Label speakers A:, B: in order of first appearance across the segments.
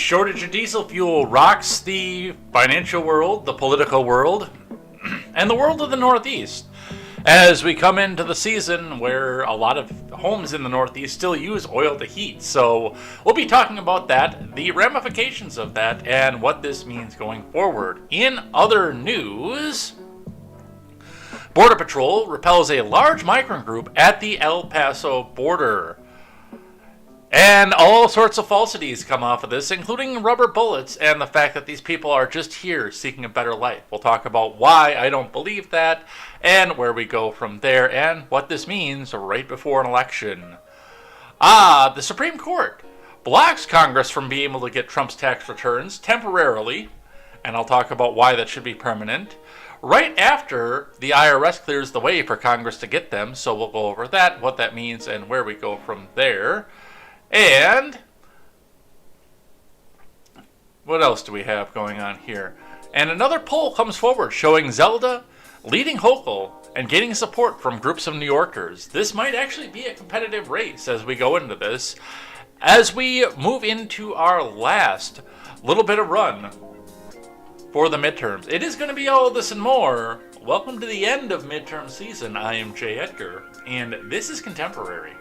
A: shortage of diesel fuel rocks the financial world, the political world, and the world of the Northeast. As we come into the season where a lot of homes in the Northeast still use oil to heat. So we'll be talking about that, the ramifications of that, and what this means going forward. In other news, Border Patrol repels a large migrant group at the El Paso border. And all sorts of falsities come off of this, including rubber bullets and the fact that these people are just here seeking a better life. We'll talk about why I don't believe that and where we go from there and what this means right before an election. The Supreme Court blocks Congress from being able to get Trump's tax returns temporarily, and I'll talk about why that should be permanent, right after the IRS clears the way for Congress to get them. So we'll go over that, what that means, and where we go from there. And what else do we have going on here? And another poll comes forward showing Zelda leading Hochul and gaining support from groups of New Yorkers. This might actually be a competitive race as we go into this. As we move into our last little bit of run for the midterms. It is going to be all of this and more. Welcome to the end of midterm season. I am Jay Edgar, and this is Contemporary.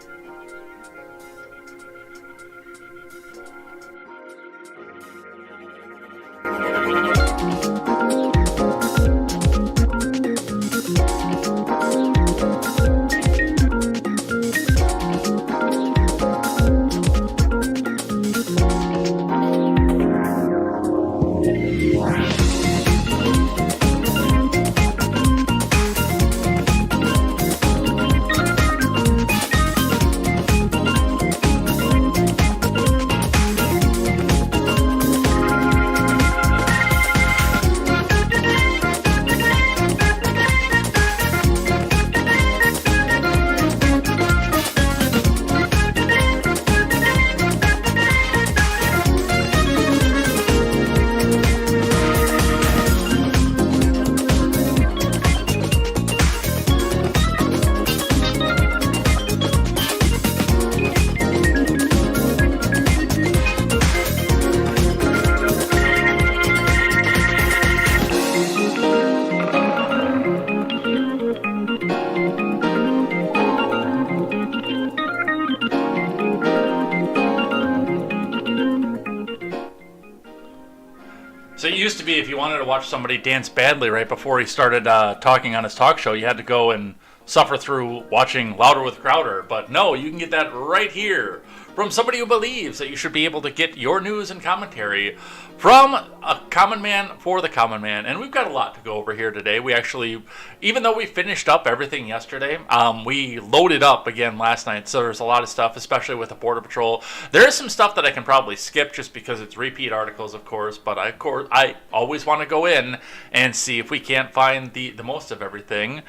A: So it used to be if you wanted to watch somebody dance badly right before he started talking on his talk show, you had to go and suffer through watching Louder with Crowder. But no, you can get that right here from somebody who believes that you should be able to get your news and commentary from a common man for the common man. And we've got a lot to go over here today. We actually, even though we finished up everything yesterday, we loaded up again last night. So there's a lot of stuff, especially with the Border Patrol. There is some stuff that I can probably skip just because it's repeat articles, of course. But I always want to go in and see if we can't find the most of everything.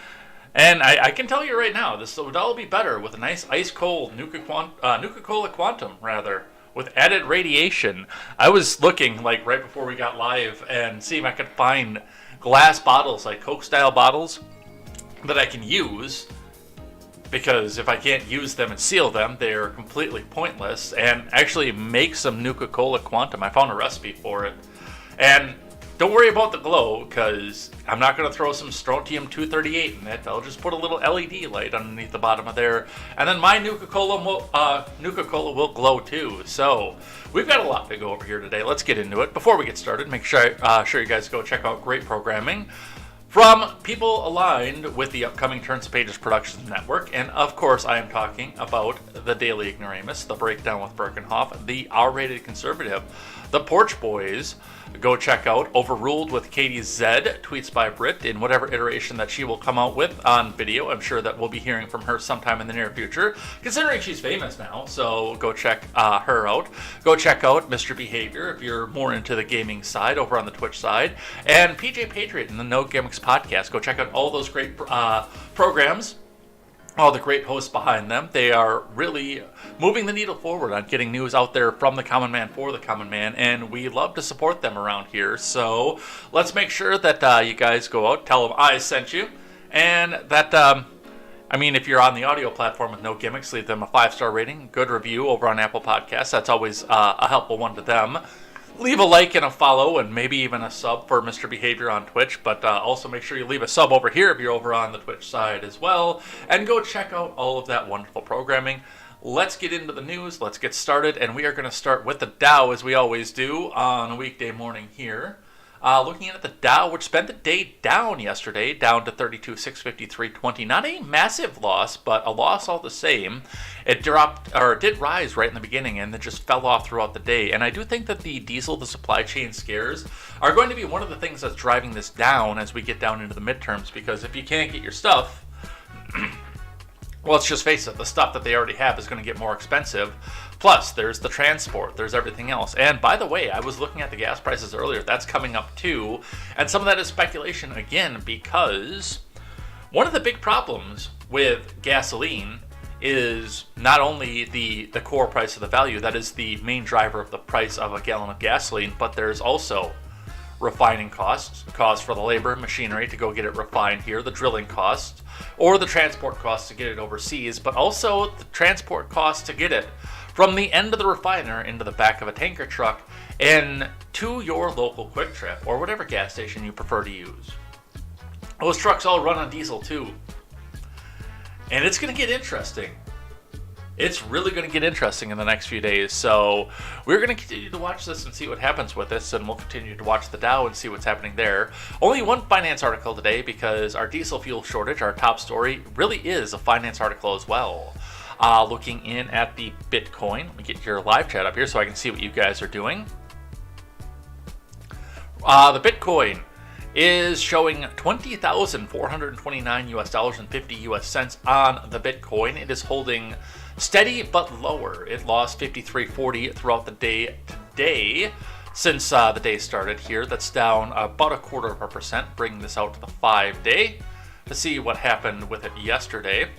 A: And I can tell you right now, this would all be better with a nice ice-cold Nuka-Cola Quantum, with added radiation. I was looking, like, right before we got live and see if I could find glass bottles, like Coke-style bottles, that I can use. Because if I can't use them and seal them, they're completely pointless. And actually make some Nuka-Cola Quantum. I found a recipe for it. And don't worry about the glow, because I'm not going to throw some strontium-238 in it. I'll just put a little LED light underneath the bottom of there. And then my Nuka-Cola will glow too. So we've got a lot to go over here today. Let's get into it. Before we get started, make sure you guys go check out great programming from people aligned with the upcoming Turns of Pages Productions Network. And of course, I am talking about the Daily Ignoramus, the Breakdown with Birkenhoff, the R-Rated Conservative, the Porch Boys. Go check out Overruled with KTZed, tweets by Brit, in whatever iteration that she will come out with on video. I'm sure that we'll be hearing from her sometime in the near future, considering she's famous now, so go check her out. Go check out Mr. Behavior if you're more into the gaming side over on the Twitch side, and PJ Patriot and the No Gimmicks podcast. Go check out all those great programs. All the great hosts behind them. They are really moving the needle forward on getting news out there from the common man for the common man, and we love to support them around here. So let's make sure that you guys go out, tell them I sent you, and that, if you're on the audio platform with No Gimmicks, leave them a 5-star rating, good review over on Apple Podcasts. That's always a helpful one to them. leave a like and a follow and maybe even a sub for Mr. Behavior on Twitch, but also make sure you leave a sub over here if you're over on the Twitch side as well, and go check out all of that wonderful programming. Let's get into the news. Let's get started, and we are going to start with the Dow as we always do on a weekday morning here. Looking at the Dow, which spent the day down yesterday, down to 32,653.20. Not a massive loss, but a loss all the same. It did rise right in the beginning, and then just fell off throughout the day. And I do think that the diesel, the supply chain scares, are going to be one of the things that's driving this down as we get down into the midterms. Because if you can't get your stuff, well, let's just face it, the stuff that they already have is going to get more expensive. Plus, there's the transport, there's everything else. And by the way, I was looking at the gas prices earlier. That's coming up too. And some of that is speculation, again, because one of the big problems with gasoline is not only the core price of the value, that is the main driver of the price of a gallon of gasoline, but there's also refining costs for the labor, machinery to go get it refined here, the drilling costs, or the transport costs to get it overseas, but also the transport costs to get it from the end of the refiner into the back of a tanker truck and to your local Quick Trip or whatever gas station you prefer to use. Those trucks all run on diesel too. And it's going to get interesting. It's really going to get interesting in the next few days. So we're going to continue to watch this and see what happens with this, and we'll continue to watch the Dow and see what's happening there. Only one finance article today because our diesel fuel shortage, our top story, really is a finance article as well. Looking in at the Bitcoin. Let me get your live chat up here so I can see what you guys are doing. The Bitcoin is showing $20,429 US dollars and 50 US cents on the Bitcoin. It is holding steady but lower. It lost 53.40 throughout the day today since the day started here. That's down about 0.25%, bringing this out to the 5-day to see what happened with it yesterday.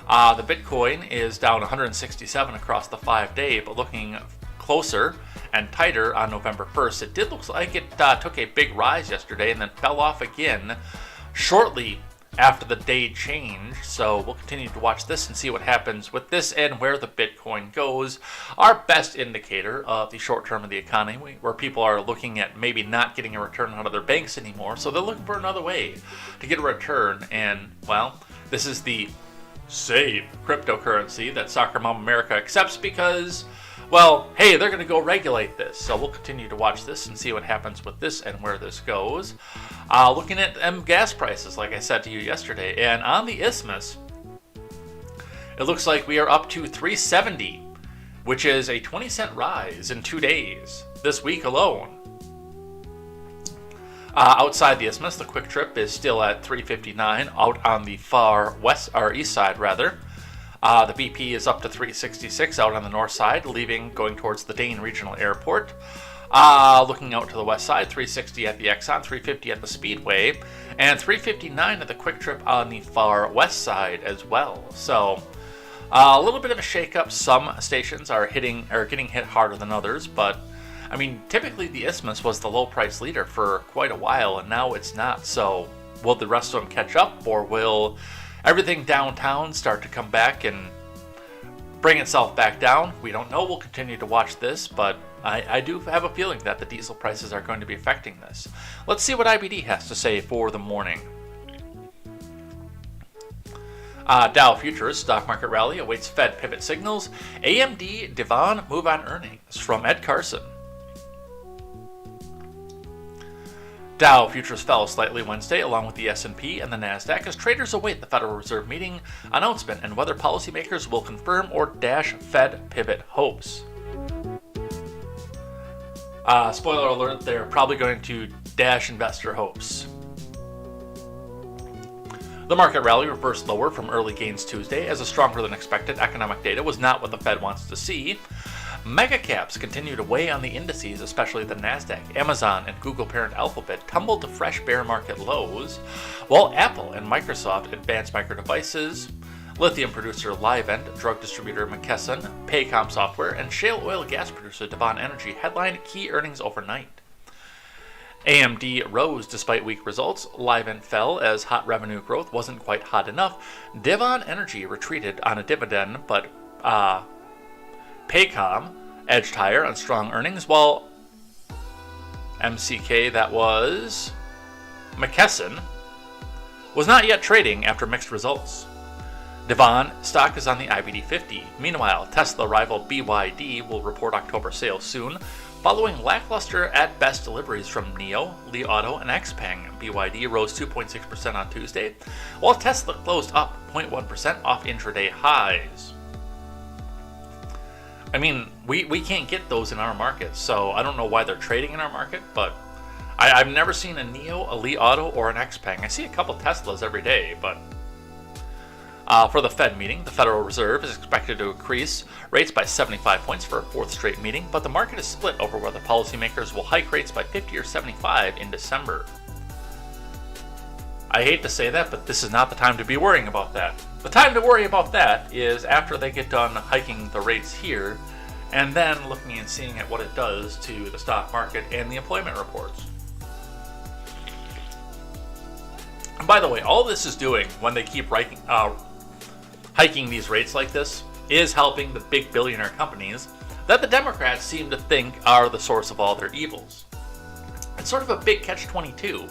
A: The Bitcoin is down 167 across the 5-day, but looking closer and tighter on November 1st, it did look like it took a big rise yesterday and then fell off again shortly after the day changed. So we'll continue to watch this and see what happens with this and where the Bitcoin goes. Our best indicator of the short term of the economy, where people are looking at maybe not getting a return out of their banks anymore, so they're looking for another way to get a return. And, well, this is the safe cryptocurrency that Soccer Mom America accepts because, well, hey, they're going to go regulate this. So we'll continue to watch this and see what happens with this and where this goes. Looking at gas prices, like I said to you yesterday, and on the Isthmus, it looks like we are up to $3.70, which is a 20-cent rise in 2 days this week alone. Outside the Isthmus, the Quick Trip is still at $3.59 out on the far west, or east side rather. The BP is up to $3.66 out on the north side, going towards the Dane Regional Airport. Looking out to the west side, $3.60 at the Exxon, $3.50 at the Speedway, and $3.59 at the Quick Trip on the far west side as well. So a little bit of a shakeup. Some stations are getting hit harder than others, but I mean, typically the Isthmus was the low price leader for quite a while, and now it's not. So will the rest of them catch up, or will everything downtown start to come back and bring itself back down? We don't know. We'll continue to watch this, but I do have a feeling that the diesel prices are going to be affecting this. Let's see what IBD has to say for the morning. Dow Futures stock market rally awaits Fed pivot signals. AMD Devon move on earnings from Ed Carson. Dow Futures fell slightly Wednesday, along with the S&P and the Nasdaq, as traders await the Federal Reserve meeting announcement and whether policymakers will confirm or dash Fed pivot hopes. Spoiler alert, they're probably going to dash investor hopes. The market rally reversed lower from early gains Tuesday, as a stronger than expected economic data was not what the Fed wants to see. Mega caps continue to weigh on the indices, especially the Nasdaq. Amazon and Google parent Alphabet tumbled to fresh bear market lows, while Apple and Microsoft, Advanced Micro Devices, lithium producer Livent, drug distributor McKesson, Paycom Software, and shale oil gas producer Devon Energy headlined key earnings overnight. AMD rose despite weak results. Livent fell as hot revenue growth wasn't quite hot enough. Devon Energy retreated on a dividend, but Paycom edged higher on strong earnings, while MCK, that was McKesson, was not yet trading after mixed results. Devon stock is on the IBD 50. Meanwhile, Tesla rival BYD will report October sales soon, following lackluster at best deliveries from NIO, Li Auto, and XPeng. BYD rose 2.6% on Tuesday, while Tesla closed up 0.1% off intraday highs. I mean, we can't get those in our market, so I don't know why they're trading in our market, but I've never seen a NIO, a Li Auto, or an XPeng. I see a couple Teslas every day, but for the Fed meeting, the Federal Reserve is expected to increase rates by 75 points for a fourth straight meeting, but the market is split over whether policymakers will hike rates by 50 or 75 in December. I hate to say that, but this is not the time to be worrying about that. The time to worry about that is after they get done hiking the rates here, and then looking and seeing at what it does to the stock market and the employment reports. And by the way, all this is doing when they keep hiking these rates like this is helping the big billionaire companies that the Democrats seem to think are the source of all their evils. It's sort of a big catch-22.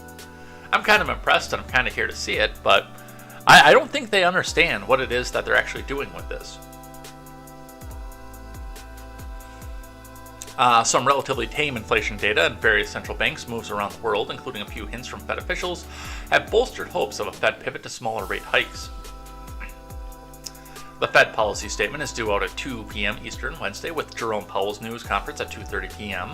A: I'm kind of impressed and I'm kind of here to see it, but I don't think they understand what it is that they're actually doing with this. Some relatively tame inflation data in various central banks moves around the world, including a few hints from Fed officials, have bolstered hopes of a Fed pivot to smaller rate hikes. The Fed policy statement is due out at 2 p.m. Eastern Wednesday, with Jerome Powell's news conference at 2:30 p.m.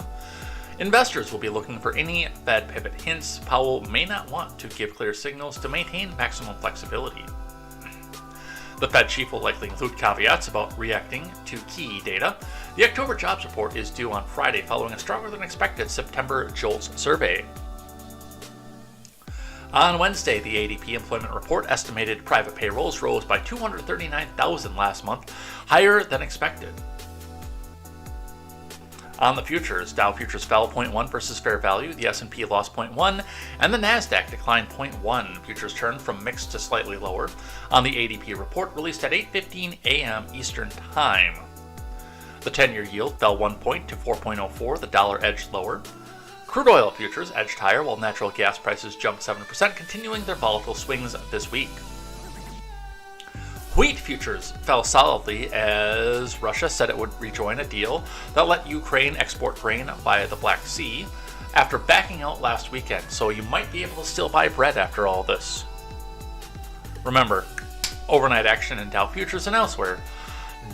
A: Investors will be looking for any Fed pivot hints. Powell may not want to give clear signals to maintain maximum flexibility. The Fed chief will likely include caveats about reacting to key data. The October jobs report is due on Friday, following a stronger than expected September JOLTS survey. On Wednesday, the ADP employment report estimated private payrolls rose by 239,000 last month, higher than expected. On the futures, Dow futures fell 0.1 versus fair value, the S&P lost 0.1, and the Nasdaq declined 0.1. Futures turned from mixed to slightly lower on the ADP report released at 8:15 a.m. Eastern Time. The 10-year yield fell 1 point to 4.04, the dollar edged lower. Crude oil futures edged higher while natural gas prices jumped 7%, continuing their volatile swings this week. Wheat futures fell solidly as Russia said it would rejoin a deal that let Ukraine export grain via the Black Sea after backing out last weekend, so you might be able to still buy bread after all this. Remember, overnight action in Dow futures and elsewhere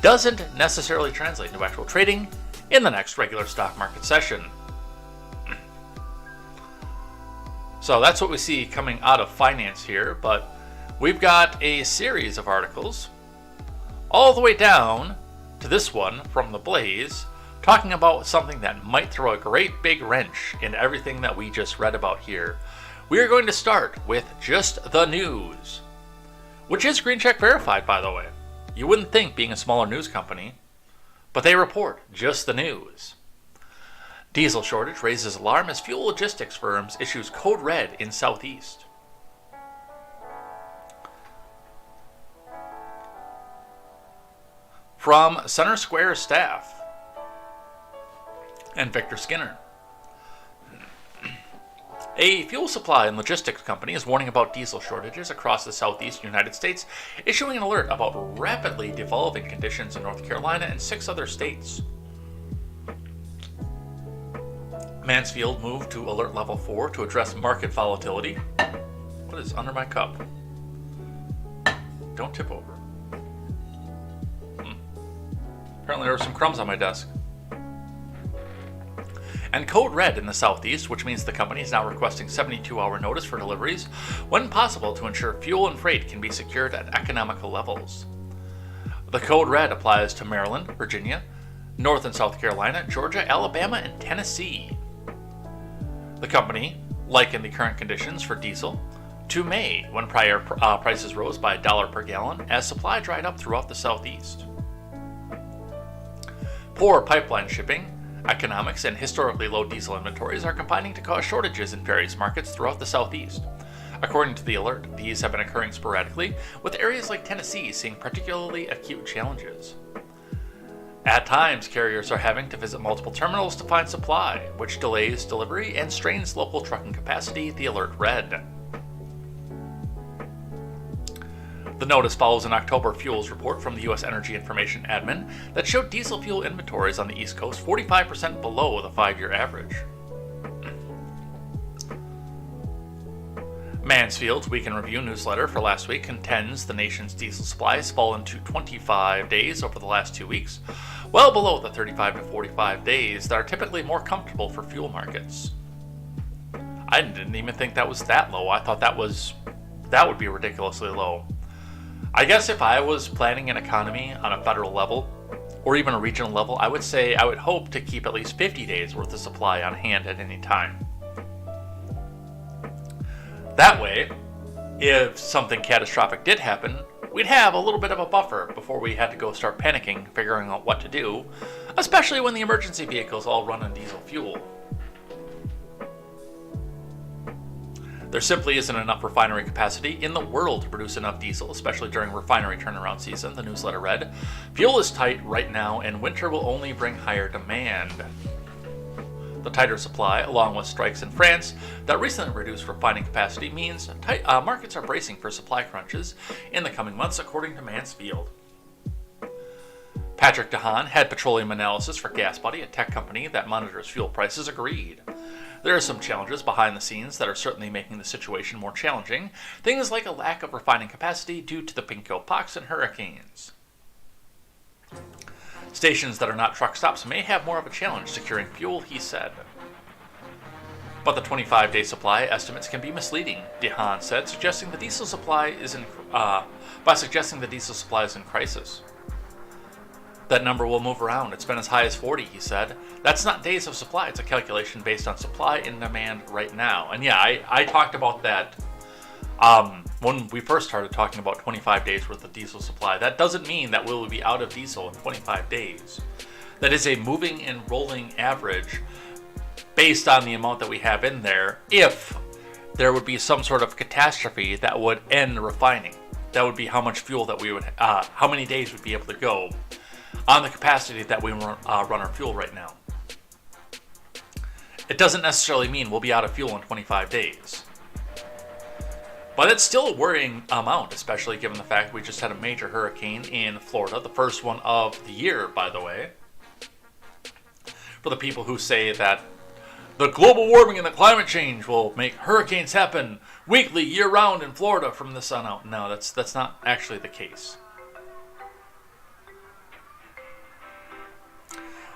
A: doesn't necessarily translate into actual trading in the next regular stock market session. So that's what we see coming out of finance here, but we've got a series of articles all the way down to this one from The Blaze talking about something that might throw a great big wrench in everything that we just read about here. We are going to start with just the news, which is green check verified, by the way. You wouldn't think, being a smaller news company, but they report just the news. Diesel shortage raises alarm as fuel logistics firms issues code red in Southeast. From Center Square staff and Victor Skinner. A fuel supply and logistics company is warning about diesel shortages across the southeast United States, issuing an alert about rapidly devolving conditions in North Carolina and 6 other states. Mansfield moved to alert level 4 to address market volatility. What is under my cup? Don't tip over. Apparently there were some crumbs on my desk. And code red in the southeast, which means the company is now requesting 72-hour notice for deliveries when possible to ensure fuel and freight can be secured at economical levels. The code red applies to Maryland, Virginia, North and South Carolina, Georgia, Alabama, and Tennessee. The company likened the current conditions for diesel to May, when prior prices rose by $1 per gallon as supply dried up throughout the southeast. Poor pipeline shipping, economics, and historically low diesel inventories are combining to cause shortages in various markets throughout the southeast. According to the alert, these have been occurring sporadically, with areas like Tennessee seeing particularly acute challenges. At times, carriers are having to visit multiple terminals to find supply, which delays delivery and strains local trucking capacity, the alert read. The notice follows an October fuels report from the U.S. Energy Information Admin that showed diesel fuel inventories on the East Coast 45% below the 5-year average. Mansfield's Week in Review newsletter for last week contends the nation's diesel supply has fallen to 25 days over the last 2 weeks, well below the 35 to 45 days that are typically more comfortable for fuel markets. I didn't even think that was that low. I thought that would be ridiculously low. I guess if I was planning an economy on a federal level, or even a regional level, I would say I would hope to keep at least 50 days worth of supply on hand at any time. That way, if something catastrophic did happen, we'd have a little bit of a buffer before we had to go start panicking, figuring out what to do, especially when the emergency vehicles all run on diesel fuel. There simply isn't enough refinery capacity in the world to produce enough diesel, especially during refinery turnaround season, the newsletter read. Fuel is tight right now, and winter will only bring higher demand. The tighter supply, along with strikes in France that recently reduced refining capacity, means markets are bracing for supply crunches in the coming months, according to Mansfield. Patrick DeHaan, head petroleum analysis for GasBuddy, a tech company that monitors fuel prices, agreed. There are some challenges behind the scenes that are certainly making the situation more challenging, things like a lack of refining capacity due to the pinko pox and hurricanes. Stations that are not truck stops may have more of a challenge securing fuel, he said. But the 25-day supply estimates can be misleading, DeHaan said, suggesting the diesel supply is in crisis. That number will move around. It's been as high as 40, he said. That's not days of supply. It's a calculation based on supply and demand right now. And yeah, I talked about that when we first started talking about 25 days worth of diesel supply. That doesn't mean that we will be out of diesel in 25 days. That is a moving and rolling average based on the amount that we have in there if there would be some sort of catastrophe that would end refining. That would be how much fuel that we would, how many days we'd be able to go on the capacity that we run our fuel right now. It doesn't necessarily mean we'll be out of fuel in 25 days. But it's still a worrying amount, especially given the fact we just had a major hurricane in Florida, the first one of the year, by the way. For the people who say that the global warming and the climate change will make hurricanes happen weekly, year-round in Florida from the sun out. No, that's not actually the case.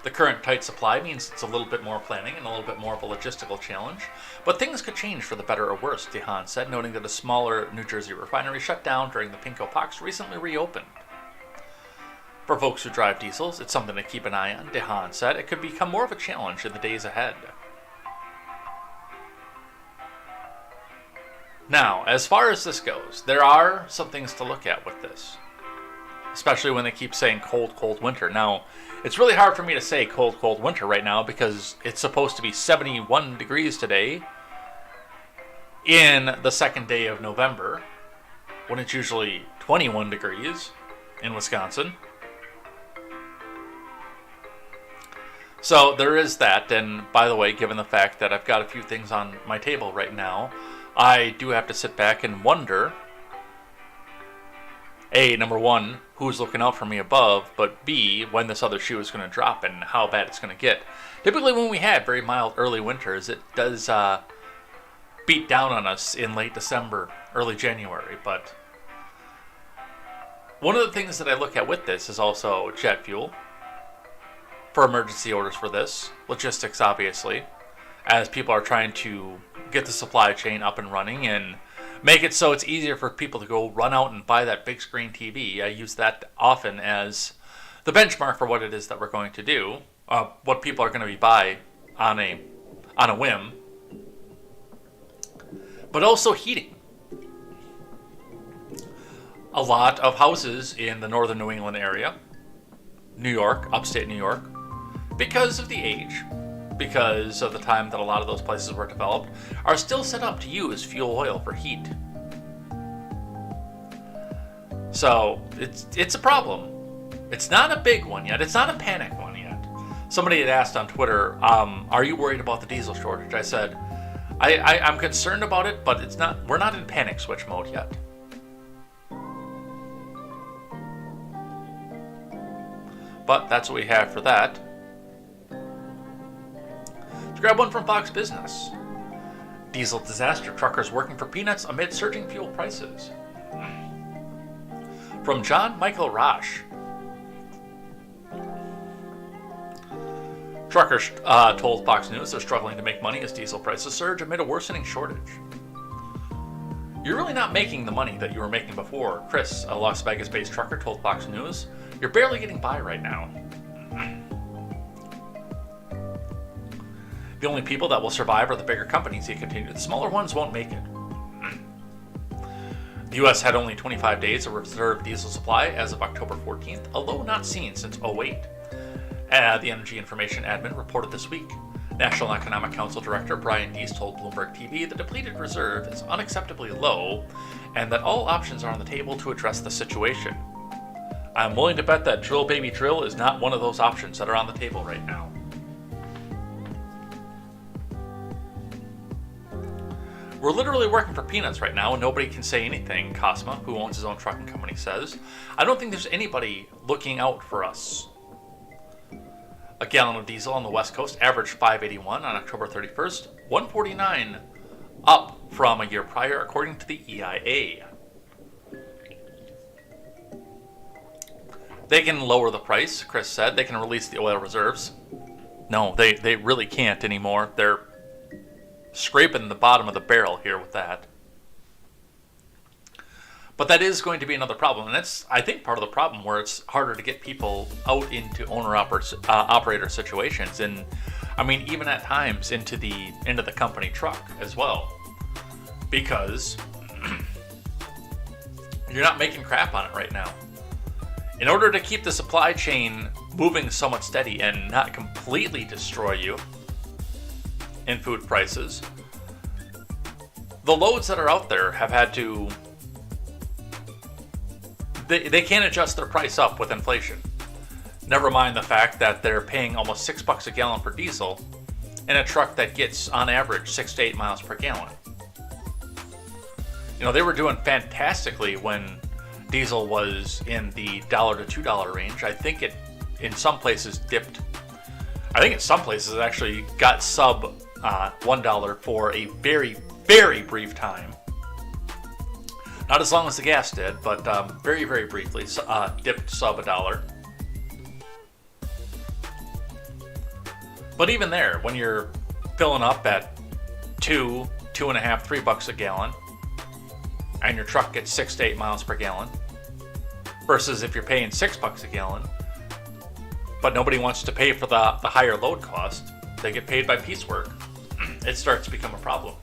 A: The current tight supply means it's a little bit more planning and a little bit more of a logistical challenge, but things could change for the better or worse, DeHaan said, noting that a smaller New Jersey refinery shut down during the pinko pox recently reopened. For folks who drive diesels, it's something to keep an eye on, DeHaan said. It could become more of a challenge in the days ahead. Now, as far as this goes, there are some things to look at with this, especially when they keep saying cold, cold winter. Now, it's really hard for me to say cold, cold winter right now because it's supposed to be 71 degrees today in the second day of November, when it's usually 21 degrees in Wisconsin. So there is that, and by the way, given the fact that I've got a few things on my table right now, I do have to sit back and wonder, A, number one, who's looking out for me above, but B, when this other shoe is going to drop and how bad it's going to get. Typically when we have very mild early winters, it does beat down on us in late December, early January, but one of the things that I look at with this is also jet fuel for emergency orders for this, logistics obviously, as people are trying to get the supply chain up and running and make it so it's easier for people to go run out and buy that big screen TV. I use that often as the benchmark for what it is that we're going to do, what people are going to be buy on a whim. But also heating. A lot of houses in the northern New England area, New York, upstate New York, because of the age, because of the time that a lot of those places were developed, are still set up to use fuel oil for heat. So it's a problem. It's not a big one yet. It's not a panic one yet. Somebody had asked on Twitter, are you worried about the diesel shortage? I said, I'm concerned about it, but it's not. We're not in panic switch mode yet. But that's what we have for that. Let's grab one from Fox Business. Diesel disaster, truckers working for peanuts amid surging fuel prices. From John Michael Rosh. Truckers told Fox News they're struggling to make money as diesel prices surge amid a worsening shortage. You're really not making the money that you were making before, Chris, a Las Vegas-based trucker, told Fox News. You're barely getting by right now. The only people that will survive are the bigger companies, he continued. The smaller ones won't make it. The U.S. had only 25 days of reserve diesel supply as of October 14th, a low not seen since 2008. The Energy Information Admin reported this week. National Economic Council Director Brian Deese told Bloomberg TV the depleted reserve is unacceptably low and that all options are on the table to address the situation. I'm willing to bet that drill baby drill is not one of those options that are on the table right now. We're literally working for peanuts right now and nobody can say anything, Cosma, who owns his own trucking company, says. I don't think there's anybody looking out for us. A gallon of diesel on the West Coast averaged $5.81 on October 31st, $1.49 up from a year prior, according to the EIA. They can lower the price, Chris said. They can release the oil reserves. No, they really can't anymore. They're scraping the bottom of the barrel here with that. But that is going to be another problem, and that's, I think, part of the problem where it's harder to get people out into owner-operator situations, and I mean, even at times into the company truck as well, because you're not making crap on it right now. In order to keep the supply chain moving somewhat steady and not completely destroy you in food prices, the loads that are out there have had to. They can't adjust their price up with inflation. Never mind the fact that they're paying almost $6 a gallon for diesel in a truck that gets, on average, 6 to 8 miles per gallon. You know, they were doing fantastically when diesel was in the $1 to $2 range. I think it, in some places, dipped. I think in some places it actually got sub $1 for a very, very brief time. Not as long as the gas did, but very, very briefly dipped sub $1. But even there, when you're filling up at $2, $2.50, $3 a gallon, and your truck gets 6 to 8 miles per gallon, versus if you're paying $6 a gallon, but nobody wants to pay for the higher load cost, they get paid by piecework, it starts to become a problem.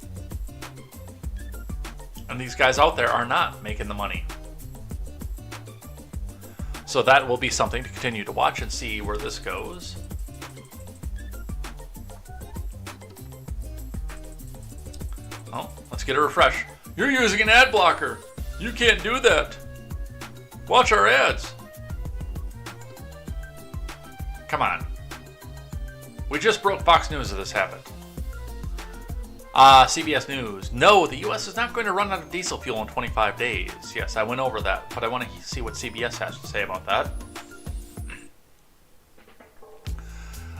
A: And these guys out there are not making the money. So that will be something to continue to watch and see where this goes. Oh, let's get a refresh. You're using an ad blocker. You can't do that. Watch our ads. Come on. We just broke Fox News of this habit. CBS News. No, the U.S. is not going to run out of diesel fuel in 25 days. Yes, I went over that, but I want to see what CBS has to say about that.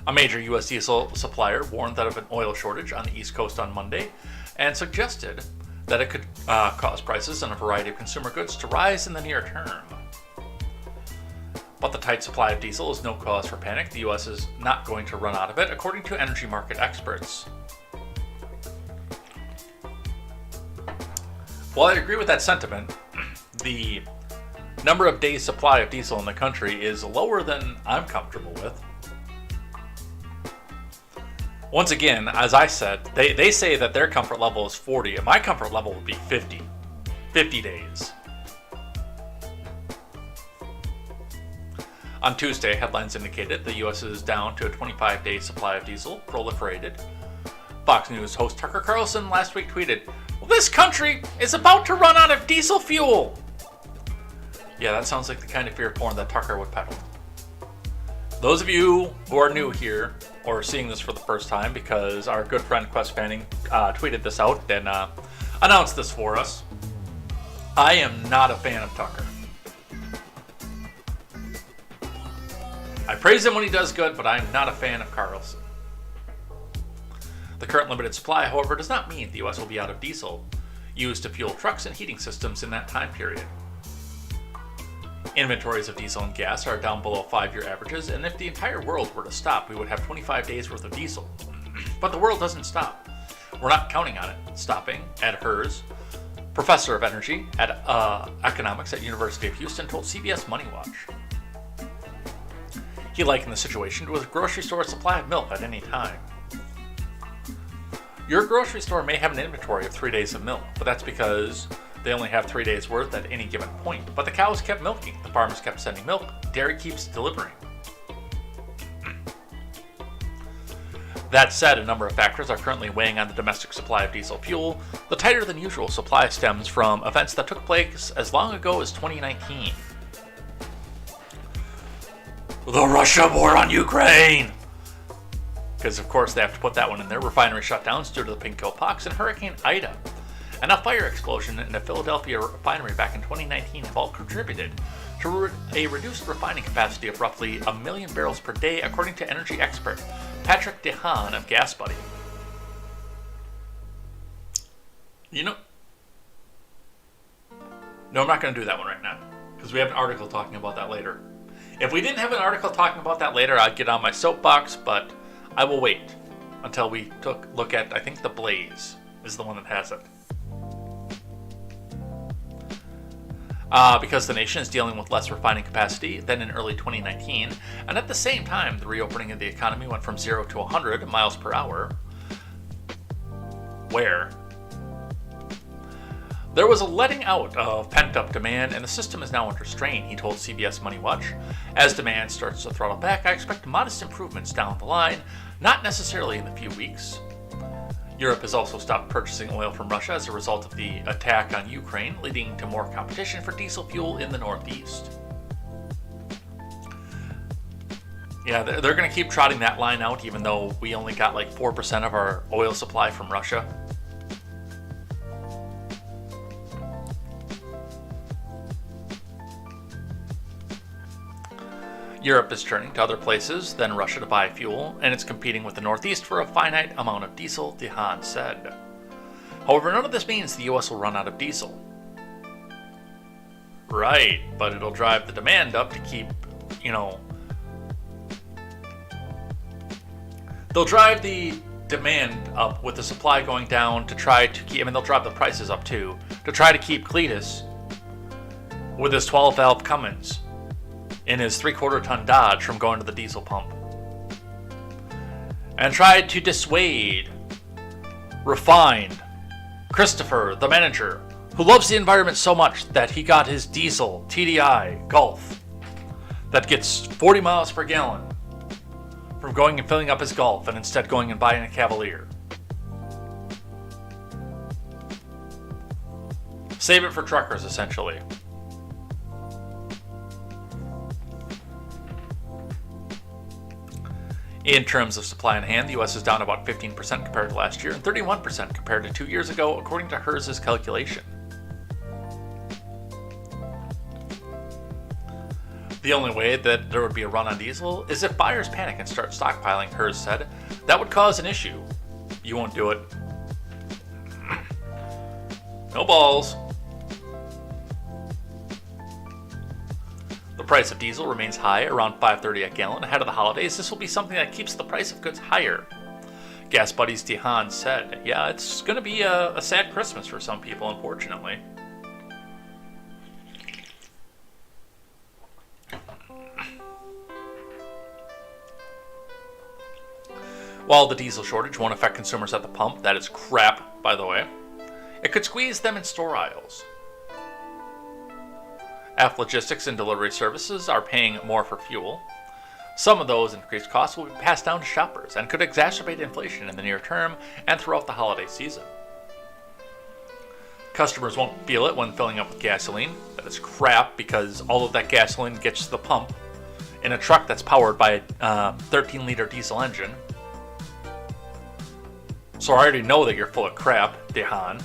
A: A major U.S. diesel supplier warned that of an oil shortage on the East Coast on Monday and suggested that it could cause prices on a variety of consumer goods to rise in the near term. But the tight supply of diesel is no cause for panic. The U.S. is not going to run out of it, according to energy market experts. While I agree with that sentiment, the number of days supply of diesel in the country is lower than I'm comfortable with. Once again, as I said, they say that their comfort level is 40, and my comfort level would be 50. 50 days. On Tuesday, headlines indicated the U.S. is down to a 25-day supply of diesel, proliferated. Fox News host Tucker Carlson last week tweeted, "Well, this country is about to run out of diesel fuel." Yeah, that sounds like the kind of fear porn that Tucker would peddle. Those of you who are new here or seeing this for the first time, because our good friend Quest Fanning tweeted this out and announced this for us, I am not a fan of Tucker. I praise him when he does good, but I'm not a fan of Carlson. The current limited supply, however, does not mean the U.S. will be out of diesel used to fuel trucks and heating systems in that time period. Inventories of diesel and gas are down below 5-year averages, and if the entire world were to stop, we would have 25 days worth of diesel. But the world doesn't stop. We're not counting on it stopping. Ed Hers, professor of energy at economics at University of Houston, told CBS Money Watch. He likened the situation to a grocery store supply of milk at any time. Your grocery store may have an inventory of 3 days of milk, but that's because they only have 3 days worth at any given point. But the cows kept milking, the farmers kept sending milk, dairy keeps delivering. That said, a number of factors are currently weighing on the domestic supply of diesel fuel. The tighter than usual supply stems from events that took place as long ago as 2019. The Russia war on Ukraine! Because, of course, they have to put that one in there. Refinery shutdowns due to the Pinko Pox and Hurricane Ida. And a fire explosion in a Philadelphia refinery back in 2019 have all contributed to a reduced refining capacity of roughly 1 million barrels per day, according to energy expert Patrick DeHaan of GasBuddy. No, I'm not going to do that one right now, because we have an article talking about that later. If we didn't have an article talking about that later, I'd get on my soapbox, but I will wait until we look at, I think, The Blaze is the one that has it. Because the nation is dealing with less refining capacity than in early 2019, and at the same time, the reopening of the economy went from 0 to 100 miles per hour. Where? There was a letting out of pent-up demand, and the system is now under strain, he told CBS Money Watch. As demand starts to throttle back, I expect modest improvements down the line, not necessarily in a few weeks. Europe has also stopped purchasing oil from Russia as a result of the attack on Ukraine, leading to more competition for diesel fuel in the Northeast. Yeah, they're going to keep trotting that line out, even though we only got like 4% of our oil supply from Russia. Europe is turning to other places than Russia to buy fuel, and it's competing with the Northeast for a finite amount of diesel, DeHaan said. However, none of this means the U.S. will run out of diesel. Right, but it'll drive the demand up to keep, they'll drive the demand up with the supply going down to try to keep, they'll drive the prices up too, to try to keep Cletus with his 12-valve Cummins in his 3/4-ton Dodge from going to the diesel pump. And tried to dissuade, refined Christopher, the manager, who loves the environment so much that he got his diesel TDI Golf that gets 40 miles per gallon from going and filling up his Golf and instead going and buying a Cavalier. Save it for truckers, essentially. In terms of supply on hand, the U.S. is down about 15% compared to last year and 31% compared to 2 years ago, according to Hers' calculation. The only way that there would be a run on diesel is if buyers panic and start stockpiling, Hers said. That would cause an issue. You won't do it. No balls. The price of diesel remains high, around $5.30 a gallon. Ahead of the holidays, this will be something that keeps the price of goods higher. GasBuddy's DeHaan said, yeah, it's going to be a sad Christmas for some people, unfortunately. While the diesel shortage won't affect consumers at the pump, that is crap, by the way, it could squeeze them in store aisles. F Logistics and delivery services are paying more for fuel. Some of those increased costs will be passed down to shoppers and could exacerbate inflation in the near term and throughout the holiday season. Customers won't feel it when filling up with gasoline. That is crap because all of that gasoline gets to the pump in a truck that's powered by a 13-liter diesel engine. So I already know that you're full of crap, DeHaan.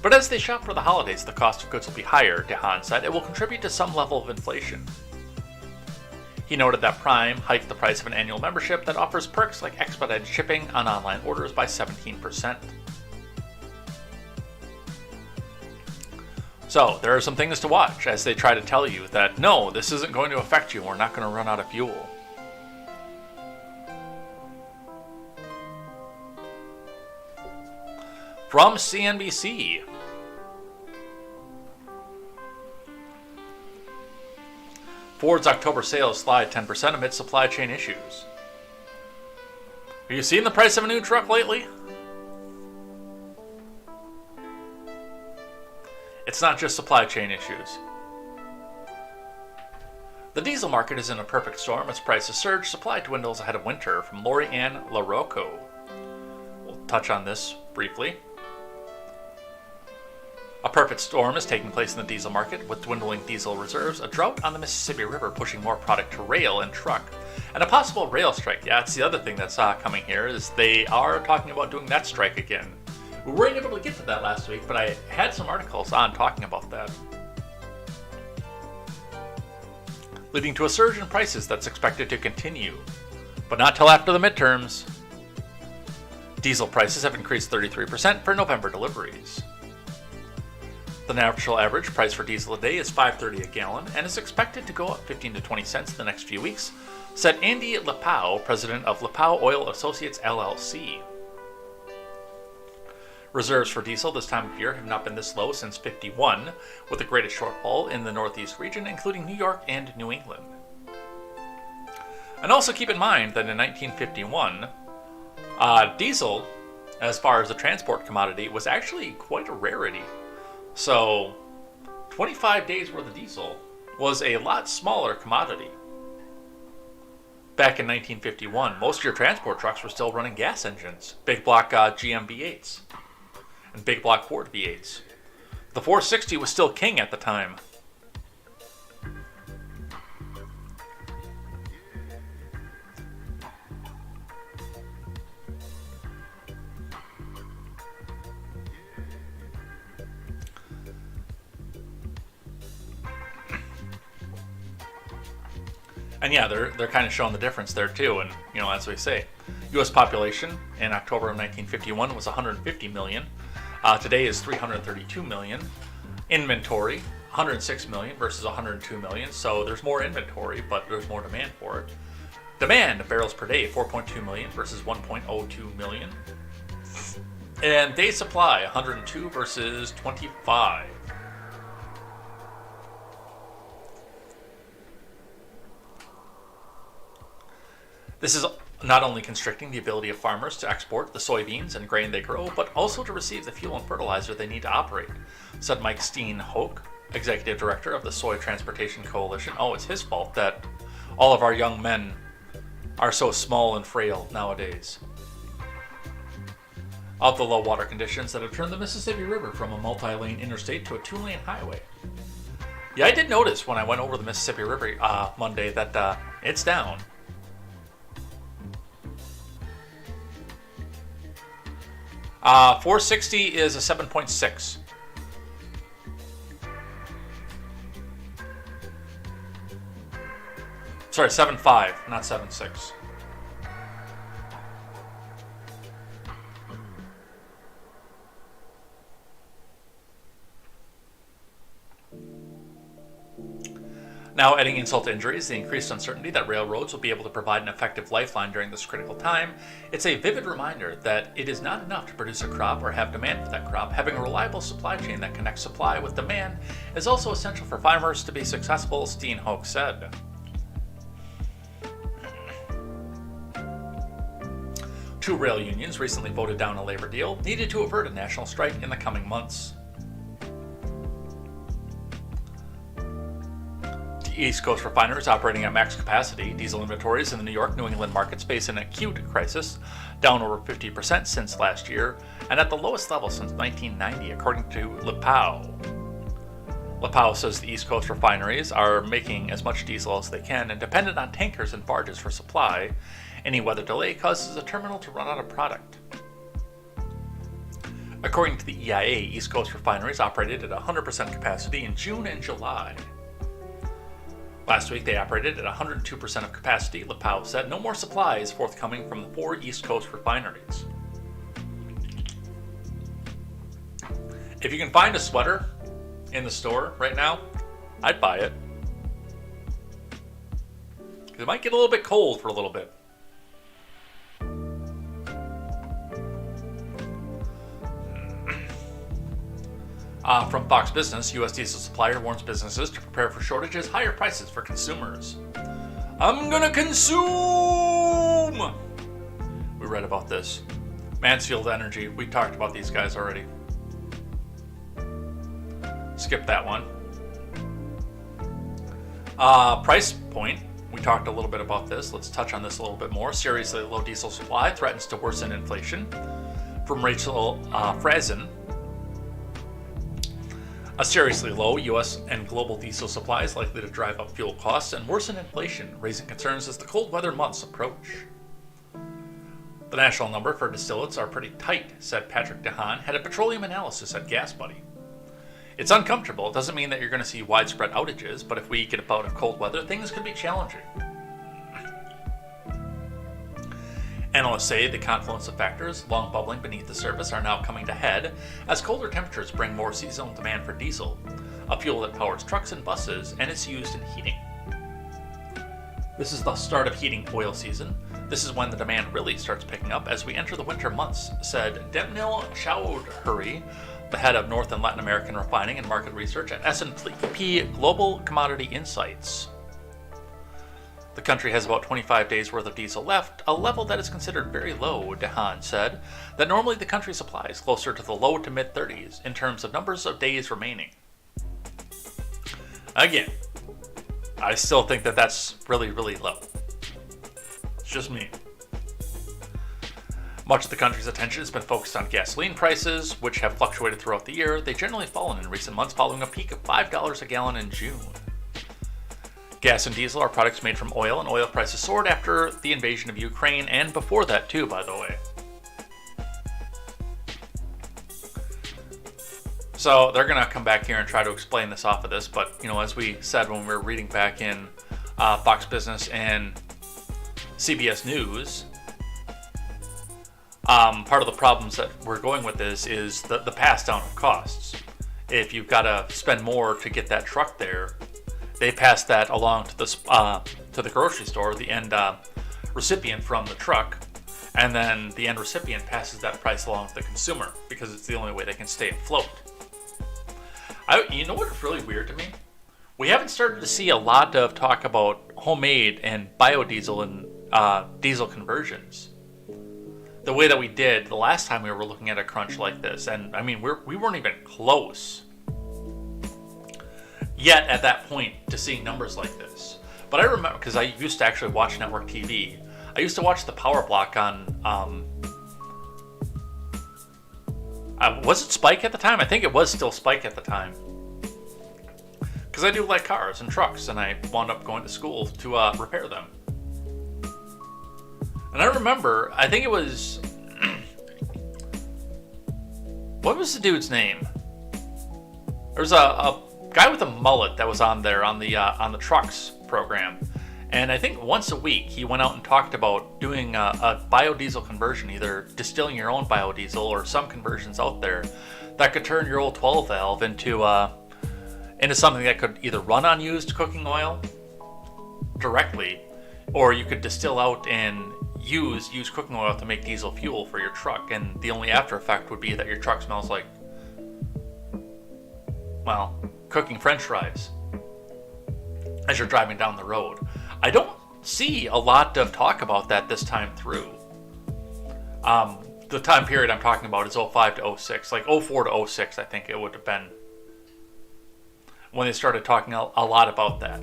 A: But as they shop for the holidays, the cost of goods will be higher, DeHaan said. It will contribute to some level of inflation. He noted that Prime hiked the price of an annual membership that offers perks like expedited shipping on online orders by 17%. So, there are some things to watch as they try to tell you that, no, this isn't going to affect you, we're not going to run out of fuel. From CNBC. Ford's October sales slide 10% amid supply chain issues. Are you seeing the price of a new truck lately? It's not just supply chain issues. The diesel market is in a perfect storm as prices surge, supply dwindles ahead of winter, from Lori Ann LaRocco. We'll touch on this briefly. A perfect storm is taking place in the diesel market, with dwindling diesel reserves, a drought on the Mississippi River pushing more product to rail and truck, and a possible rail strike. Yeah, it's the other thing that's coming here, is they are talking about doing that strike again. We weren't able to get to that last week, but I had some articles on talking about that. Leading to a surge in prices that's expected to continue, but not till after the midterms. Diesel prices have increased 33% for November deliveries. The national average price for diesel a day is $5.30 a gallon and is expected to go up 15 to 20 cents in the next few weeks, said Andy Lepau, president of Lepau Oil Associates LLC. Reserves for diesel this time of year have not been this low since '51, with the greatest shortfall in the Northeast region, including New York and New England. And also keep in mind that in 1951, diesel, as far as a transport commodity, was actually quite a rarity. So, 25 days worth of diesel was a lot smaller commodity. Back in 1951, most of your transport trucks were still running gas engines, big block GM V8s, and big block Ford V8s. The 460 was still king at the time. And yeah, they're kind of showing the difference there too. And, as we say, U.S. population in October of 1951 was 150 million. Today is 332 million. Inventory, 106 million versus 102 million. So there's more inventory, but there's more demand for it. Demand, barrels per day, 4.2 million versus 1.02 million. And day supply, 102 versus 25. This is not only constricting the ability of farmers to export the soybeans and grain they grow, but also to receive the fuel and fertilizer they need to operate, said Mike Steenhoek, executive director of the Soy Transportation Coalition. Oh, it's his fault that all of our young men are so small and frail nowadays. Of the low water conditions that have turned the Mississippi River from a multi-lane interstate to a 2-lane highway. Yeah, I did notice when I went over the Mississippi River Monday that it's down. Uh, 460 is a 7.6. Sorry, 7.5, not 7.6. Now, adding insult to injury is the increased uncertainty that railroads will be able to provide an effective lifeline during this critical time. It's a vivid reminder that it is not enough to produce a crop or have demand for that crop. Having a reliable supply chain that connects supply with demand is also essential for farmers to be successful, Steenhoek said. Two rail unions recently voted down a labor deal needed to avert a national strike in the coming months. East Coast refiners operating at max capacity. Diesel inventories in the New York, New England markets face an acute crisis, down over 50% since last year, and at the lowest level since 1990, according to Lepau. LaPow says the East Coast refineries are making as much diesel as they can and dependent on tankers and barges for supply. Any weather delay causes the terminal to run out of product. According to the EIA, East Coast refineries operated at 100% capacity in June and July. Last week, they operated at 102% of capacity. LaPow said no more supply is forthcoming from the 4 East Coast refineries. If you can find a sweater in the store right now, I'd buy it. It might get a little bit cold for a little bit. From Fox Business, U.S. diesel supplier warns businesses to prepare for shortages, higher prices for consumers. I'm gonna consume! We read about this. Mansfield Energy, we talked about these guys already. Skip that one. Price point, we talked a little bit about this. Let's touch on this a little bit more. Seriously low diesel supply threatens to worsen inflation. From Rachel Frazen. A seriously low U.S. and global diesel supply is likely to drive up fuel costs and worsen inflation, raising concerns as the cold weather months approach. The national number for distillates are pretty tight, said Patrick DeHaan, head of petroleum analysis at GasBuddy. It's uncomfortable. It doesn't mean that you're going to see widespread outages, but if we get a bout of cold weather, things could be challenging. Analysts say the confluence of factors, long bubbling beneath the surface, are now coming to head as colder temperatures bring more seasonal demand for diesel, a fuel that powers trucks and buses, and is used in heating. This is the start of heating oil season. This is when the demand really starts picking up as we enter the winter months, said Demnil Chowdhury, the head of North and Latin American refining and market research at S&P Global Commodity Insights. The country has about 25 days worth of diesel left, a level that is considered very low, DeHaan said, that normally the country supplies closer to the low to mid-30s in terms of numbers of days remaining. Again, I still think that that's really, really low. It's just me. Much of the country's attention has been focused on gasoline prices, which have fluctuated throughout the year. They've generally fallen in recent months following a peak of $5 a gallon in June. Gas and diesel are products made from oil, and oil prices soared after the invasion of Ukraine, and before that too, by the way. So they're going to come back here and try to explain this off of this, but as we said when we were reading back in Fox Business and CBS News, part of the problems that we're going with this is the pass down of costs. If you've got to spend more to get that truck there, they pass that along to the grocery store, the end recipient from the truck, and then the end recipient passes that price along to the consumer because it's the only way they can stay afloat. You know what's really weird to me? We haven't started to see a lot of talk about homemade and biodiesel and diesel conversions the way that we did the last time we were looking at a crunch like this. And I mean, we weren't even close yet at that point to seeing numbers like this. But I remember, because I used to actually watch network TV, I used to watch the Power Block on, was it Spike at the time? I think it was still Spike at the time. Because I do like cars and trucks, and I wound up going to school to repair them. And I remember, I think it was, what was the dude's name? There was a guy with a mullet that was on there on the trucks program, and I think once a week he went out and talked about doing a biodiesel conversion, either distilling your own biodiesel or some conversions out there that could turn your old 12 valve into something that could either run on used cooking oil directly, or you could distill out and use used cooking oil to make diesel fuel for your truck, and the only after effect would be that your truck smells like, well, cooking french fries as you're driving down the road. I don't see a lot of talk about that this time through. The time period I'm talking about is 05 to 06, like 04 to 06 I think it would have been when they started talking a lot about that.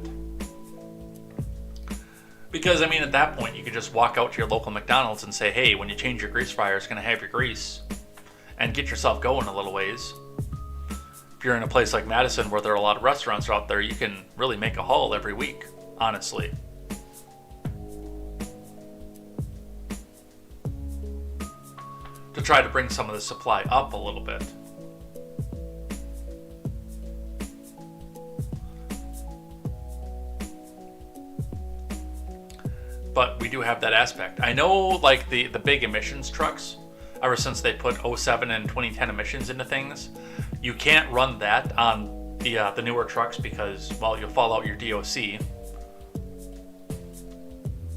A: Because, I mean, at that point, you could just walk out to your local McDonald's and say, hey, when you change your grease fryer, it's going to have your grease, and get yourself going a little ways. if you're in a place like Madison where there are a lot of restaurants out there, you can really make a haul every week, honestly. To try to bring some of the supply up a little bit. But we do have that aspect. I know, like, the big emissions trucks, ever since they put 07 and 2010 emissions into things, you can't run that on the newer trucks because, well, you'll fall out your DOC.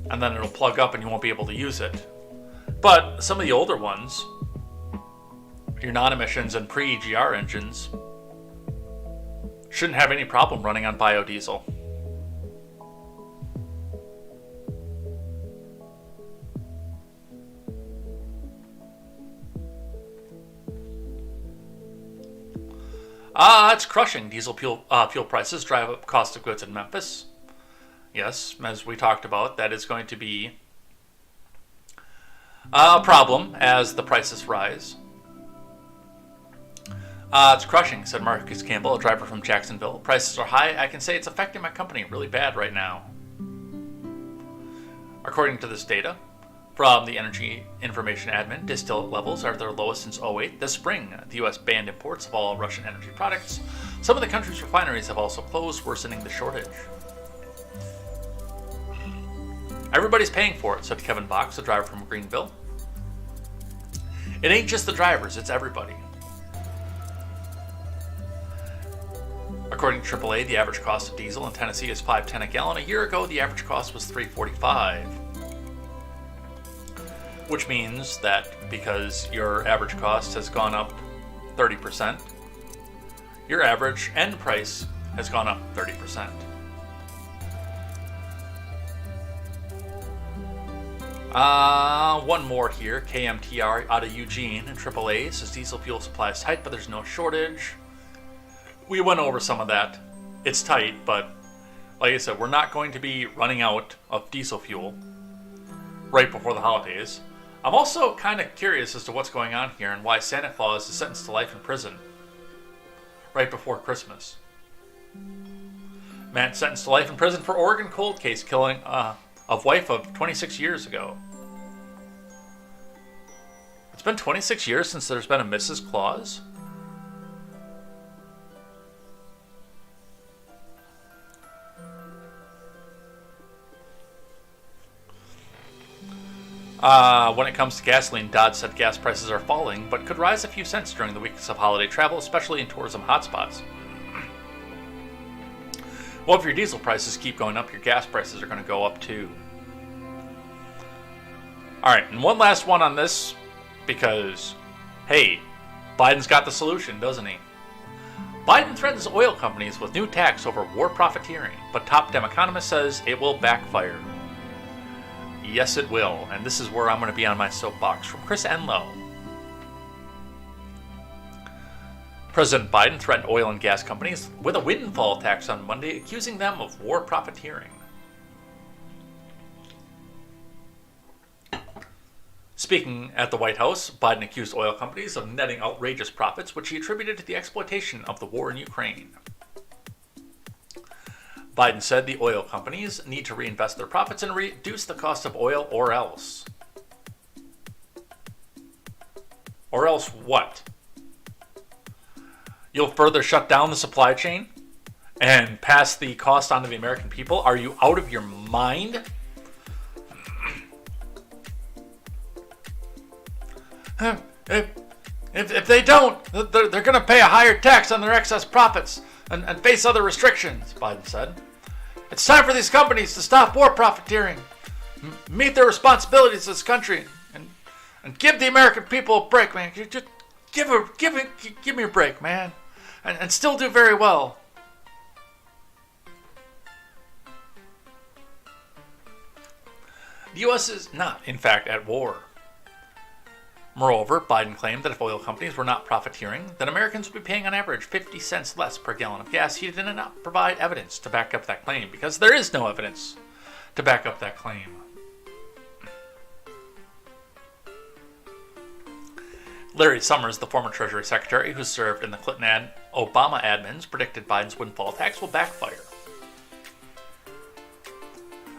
A: And then it'll plug up and you won't be able to use it. But some of the older ones, your non-emissions and pre-EGR engines, shouldn't have any problem running on biodiesel. It's crushing. Diesel fuel prices drive up cost of goods in Memphis. Yes, as we talked about, that is going to be a problem as the prices rise. It's crushing, said Marcus Campbell, a driver from Jacksonville. Prices are high. I can say it's affecting my company really bad right now. According to this data from the Energy Information Admin, distillate levels are their lowest since 2008. This spring, the U.S. banned imports of all Russian energy products. Some of the country's refineries have also closed, worsening the shortage. Everybody's paying for it, said Kevin Box, a driver from Greenville. It ain't just the drivers, it's everybody. According to AAA, the average cost of diesel in Tennessee is $5.10 a gallon. A year ago, the average cost was $3.45. Which means that because your average cost has gone up 30%, your average end price has gone up 30%. One more here. KMTR out of Eugene and AAA says diesel fuel supply is tight, but there's no shortage. We went over some of that. It's tight, but like I said, we're not going to be running out of diesel fuel right before the holidays. I'm also kind of curious as to what's going on here and why Santa Claus is sentenced to life in prison right before Christmas. Man sentenced to life in prison for Oregon cold case killing of wife of 26 years ago. It's been 26 years since there's been a Mrs. Claus. When it comes to gasoline, Dodd said gas prices are falling, but could rise a few cents during the weeks of holiday travel, especially in tourism hotspots. Well, if your diesel prices keep going up, your gas prices are going to go up too. Alright, and one last one on this, because, hey, Biden's got the solution, doesn't he? Biden threatens oil companies with new tax over war profiteering, but top Dem economist says it will backfire. Yes, it will, and this is where I'm going to be on my soapbox. From Chris Enlow. President Biden threatened oil and gas companies with a windfall tax on Monday, accusing them of war profiteering. Speaking at the White House, Biden accused oil companies of netting outrageous profits, which he attributed to the exploitation of the war in Ukraine. Biden said the oil companies need to reinvest their profits and reduce the cost of oil, or else. Or else what? You'll further shut down the supply chain and pass the cost on to the American people? Are you out of your mind? If they don't, they're going to pay a higher tax on their excess profits and face other restrictions, Biden said. It's time for these companies to stop war profiteering, meet their responsibilities to this country, and give the American people a break, man. Just give me a break, man, and still do very well. The U.S. is not, in fact, at war. Moreover, Biden claimed that if oil companies were not profiteering, then Americans would be paying on average 50 cents less per gallon of gas. He did not provide evidence to back up that claim, because there is no evidence to back up that claim. Larry Summers, the former Treasury Secretary who served in the Clinton-Obama admins, predicted Biden's windfall tax will backfire.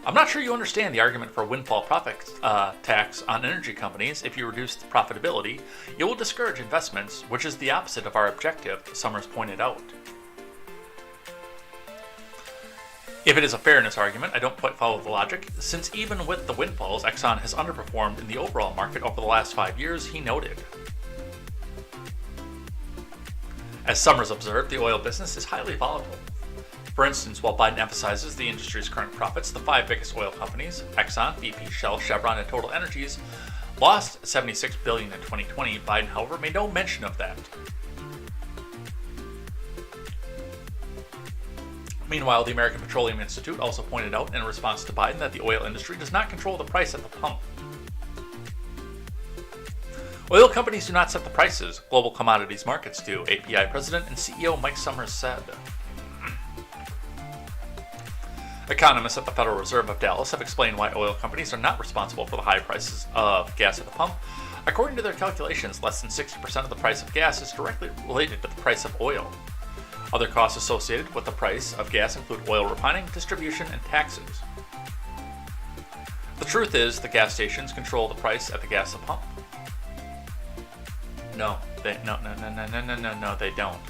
A: I'm not sure you understand the argument for a windfall profit tax on energy companies. If you reduce the profitability, it will discourage investments, which is the opposite of our objective, Summers pointed out. If it is a fairness argument, I don't quite follow the logic, since even with the windfalls, Exxon has underperformed in the overall market over the last 5 years, he noted. As Summers observed, the oil business is highly volatile. For instance, while Biden emphasizes the industry's current profits, the 5 biggest oil companies, Exxon, BP, Shell, Chevron, and Total Energies, lost $76 billion in 2020. Biden, however, made no mention of that. Meanwhile, the American Petroleum Institute also pointed out in response to Biden that the oil industry does not control the price at the pump. Oil companies do not set the prices, global commodities markets do, API President and CEO Mike Summers said. Economists at the Federal Reserve of Dallas have explained why oil companies are not responsible for the high prices of gas at the pump. According to their calculations, less than 60% of the price of gas is directly related to the price of oil. Other costs associated with the price of gas include oil refining, distribution, and taxes. The truth is, the gas stations control the price at the gas pump. No, they don't.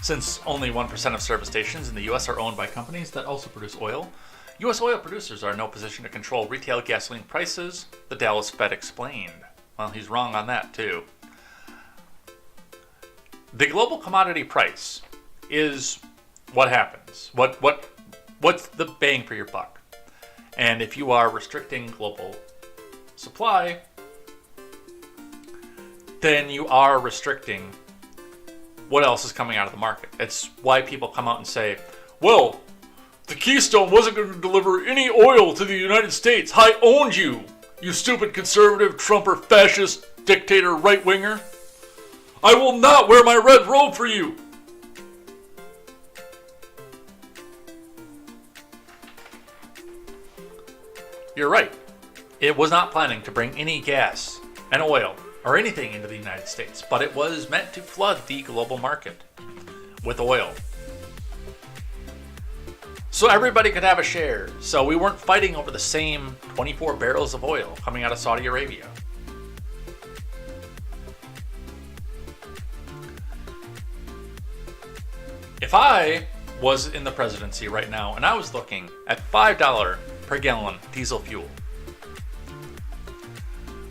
A: Since only 1% of service stations in the U.S. are owned by companies that also produce oil, U.S. oil producers are in no position to control retail gasoline prices, the Dallas Fed explained. Well, he's wrong on that, too. The global commodity price is what happens. What's the bang for your buck? And if you are restricting global supply, then you are restricting what else is coming out of the market. It's why people come out and say, well, the Keystone wasn't going to deliver any oil to the United States. I owned you, you stupid conservative, Trumper, fascist, dictator, right-winger. I will not wear my red robe for you. You're right. It was not planning to bring any gas and oil or anything into the United States, but it was meant to flood the global market with oil. So everybody could have a share. So we weren't fighting over the same 24 barrels of oil coming out of Saudi Arabia. If I was in the presidency right now and I was looking at $5 per gallon diesel fuel,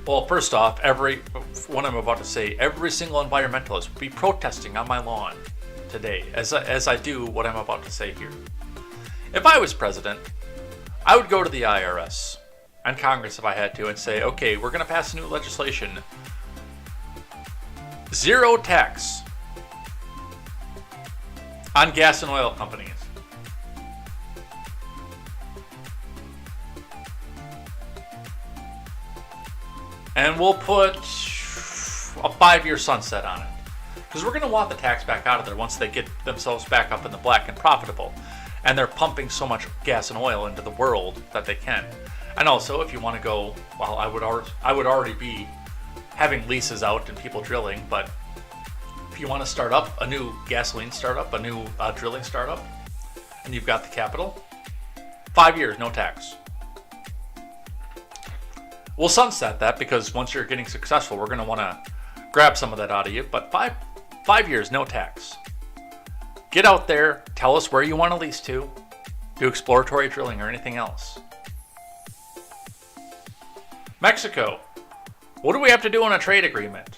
A: well, first off, what I'm about to say, every single environmentalist would be protesting on my lawn today as I do what I'm about to say here. If I was president, I would go to the IRS and Congress if I had to and say, okay, we're going to pass new legislation. Zero tax on gas and oil companies. And we'll put a 5-year sunset on it. Because we're going to want the tax back out of there once they get themselves back up in the black and profitable. And they're pumping so much gas and oil into the world that they can. And also, if you want to go, well, I would already be having leases out and people drilling, but if you want to start up a new gasoline startup, a new drilling startup, and you've got the capital, 5 years, no tax. We'll sunset that because once you're getting successful, we're going to want to grab some of that out of you. But five years, no tax. Get out there, tell us where you want to lease to, do exploratory drilling or anything else. Mexico, what do we have to do on a trade agreement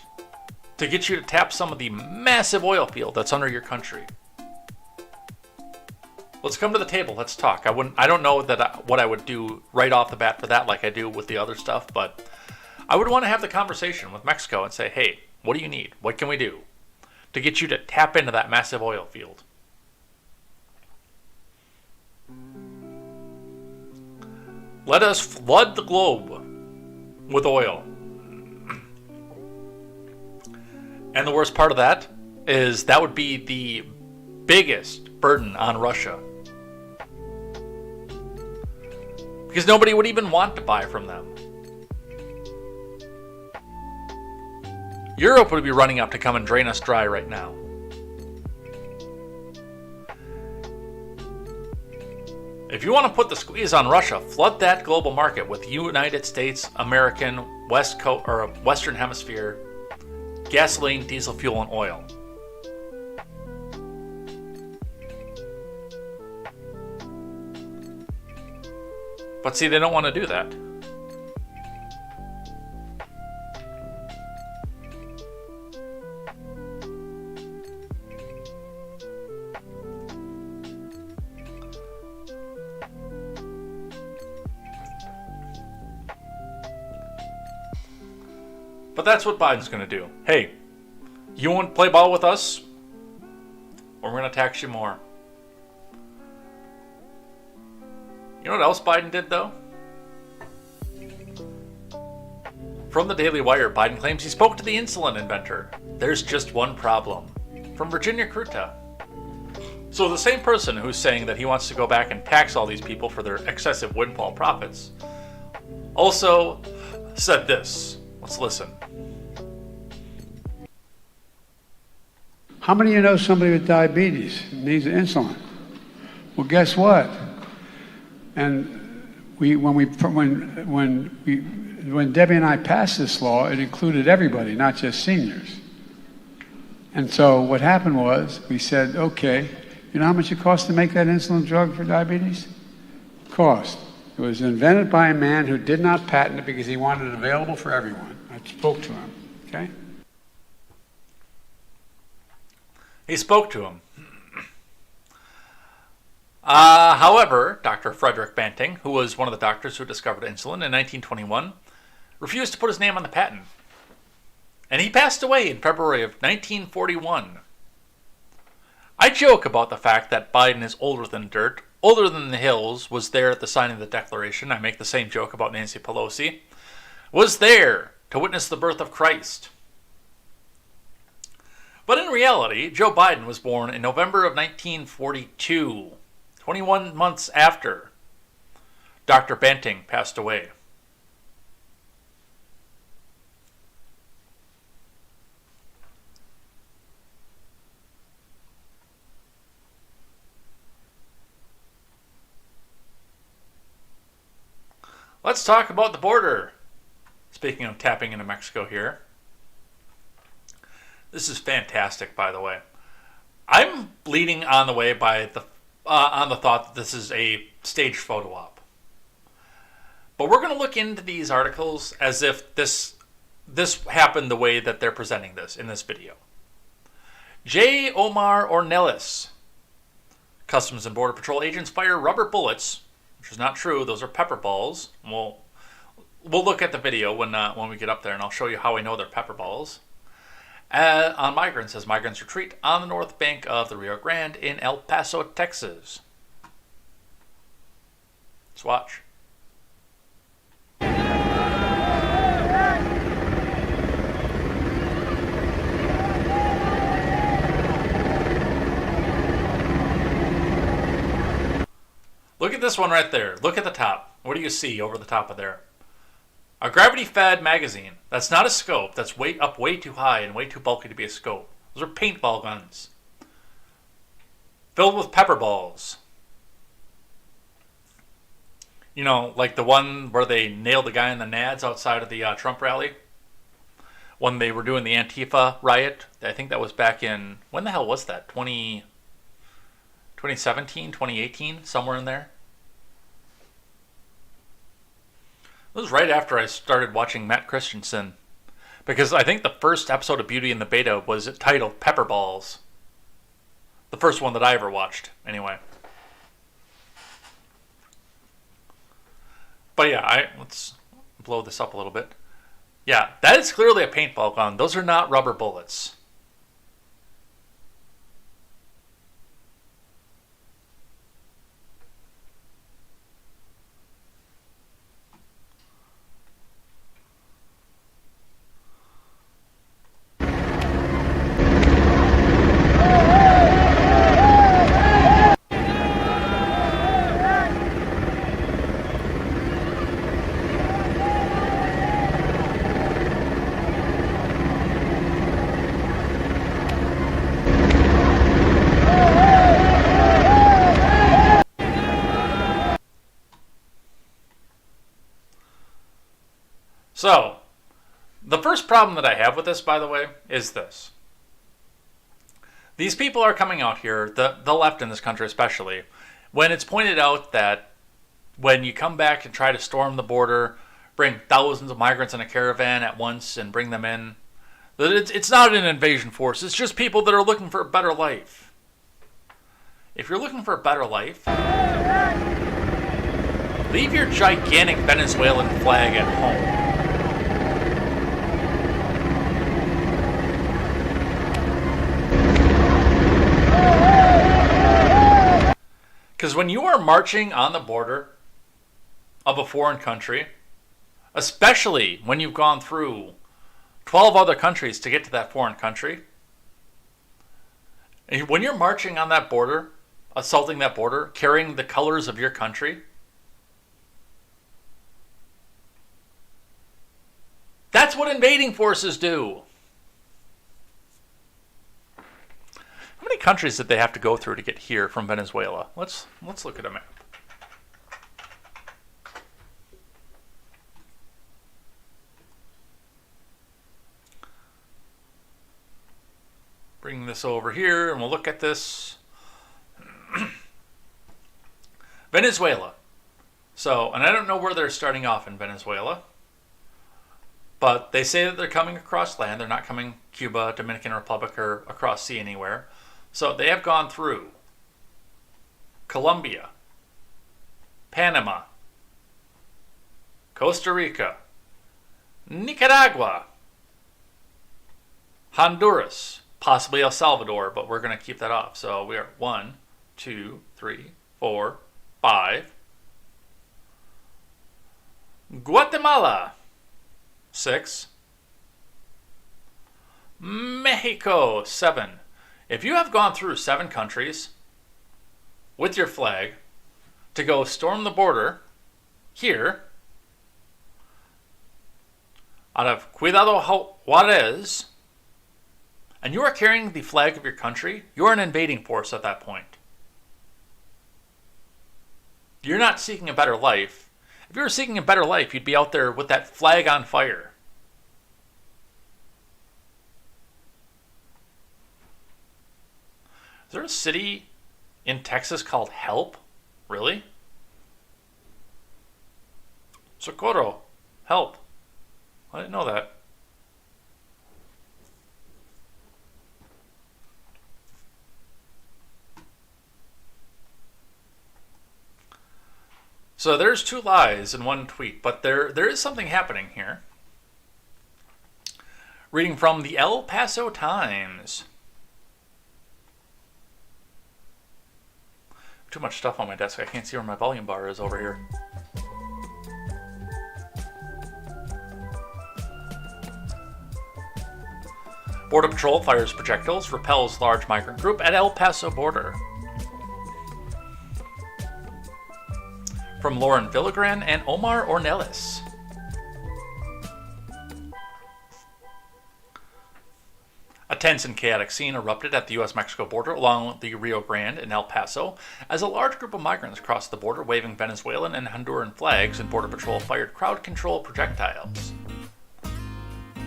A: to get you to tap some of the massive oil field that's under your country? Let's come to the table. Let's talk. I don't know what I would do right off the bat for that like I do with the other stuff, but I would want to have the conversation with Mexico and say, hey, what do you need? What can we do to get you to tap into that massive oil field? Let us flood the globe with oil. And the worst part of that is that would be the biggest burden on Russia. because nobody would even want to buy from them. Europe would be running up to come and drain us dry right now. If you want to put the squeeze on Russia, flood that global market with United States, American, West Coast or Western Hemisphere gasoline, diesel fuel, and oil. But see, they don't want to do that. But that's what Biden's going to do. Hey, you won't play ball with us, or we're going to tax you more. You know what else Biden did, though? From the Daily Wire, Biden claims he spoke to the insulin inventor. There's just one problem. From Virginia Kruta. So the same person who's saying that he wants to go back and tax all these people for their excessive windfall profits also said this. Let's listen.
B: How many of you know somebody with diabetes needs insulin? Well, guess what? And when Debbie and I passed this law, it included everybody, not just seniors. And so what happened was we said, okay, you know how much it costs to make that insulin drug for diabetes? Cost. It was invented by a man who did not patent it because he wanted it available for everyone. I spoke to him, okay?
A: He spoke to him. However, Dr. Frederick Banting, who was one of the doctors who discovered insulin in 1921, refused to put his name on the patent. And he passed away in February of 1941. I joke about the fact that Biden is older than dirt, older than the hills, was there at the signing of the Declaration. I make the same joke about Nancy Pelosi. Was there to witness the birth of Christ. But in reality, Joe Biden was born in November of 1942, 21 months after Dr. Banting passed away. Let's talk about the border. Speaking of tapping into Mexico here. This is fantastic, by the way. I'm leading on the way by on the thought that this is a staged photo op. But we're going to look into these articles as if this happened the way that they're presenting this in this video. J. Omar Ornelas. Customs and Border Patrol agents fire rubber bullets, which is not true. Those are pepper balls. We'll look at the video when we get up there, and I'll show you how I know they're pepper balls. On migrants as migrants retreat on the north bank of the Rio Grande in El Paso, Texas. Let's watch. Look at this one right there. Look at the top. What do you see over the top of there? A gravity-fed magazine. That's not a scope. That's way too high and way too bulky to be a scope. Those are paintball guns. Filled with pepper balls. You know, like the one where they nailed the guy in the nads outside of the Trump rally. When they were doing the Antifa riot. I think that was back in... When the hell was that? 2017? 2018? Somewhere in there? It was right after I started watching Matt Christensen, because I think the first episode of Beauty and the Beta was titled Pepper Balls. The first one that I ever watched, anyway. But yeah, let's blow this up a little bit. Yeah, that is clearly a paintball gun. Those are not rubber bullets. So, the first problem that I have with this, by the way, is this. These people are coming out here, the left in this country especially, when it's pointed out that when you come back and try to storm the border, bring thousands of migrants in a caravan at once and bring them in, it's not an invasion force. It's just people that are looking for a better life. If you're looking for a better life, leave your gigantic Venezuelan flag at home. Because when you are marching on the border of a foreign country, especially when you've gone through 12 other countries to get to that foreign country, and when you're marching on that border, assaulting that border, carrying the colors of your country, that's what invading forces do. How many countries did they have to go through to get here from Venezuela? Let's look at a map. Bring this over here and we'll look at this. Venezuela. So, and I don't know where they're starting off in Venezuela, but they say that they're coming across land. They're not coming Cuba, Dominican Republic, or across sea anywhere. So they have gone through Colombia, Panama, Costa Rica, Nicaragua, Honduras, possibly El Salvador, but we're going to keep that off. So we are 1, 2, 3, 4, 5. Guatemala, 6. Mexico, 7. If you have gone through 7 countries with your flag to go storm the border here out of Cuidado Juarez, and you are carrying the flag of your country, you're an invading force at that point. You're not seeking a better life. If you were seeking a better life, you'd be out there with that flag on fire. Is there a city in Texas called Help? Really? Socorro. Help. I didn't know that. So there's 2 lies in one tweet, but there is something happening here. Reading from the El Paso Times. Too much stuff on my desk. I can't see where my volume bar is over here. Border Patrol fires projectiles, repels large migrant group at El Paso border. From Lauren Villagran and Omar Ornelas. A tense and chaotic scene erupted at the U.S.-Mexico border along the Rio Grande in El Paso as a large group of migrants crossed the border waving Venezuelan and Honduran flags and Border Patrol fired crowd control projectiles.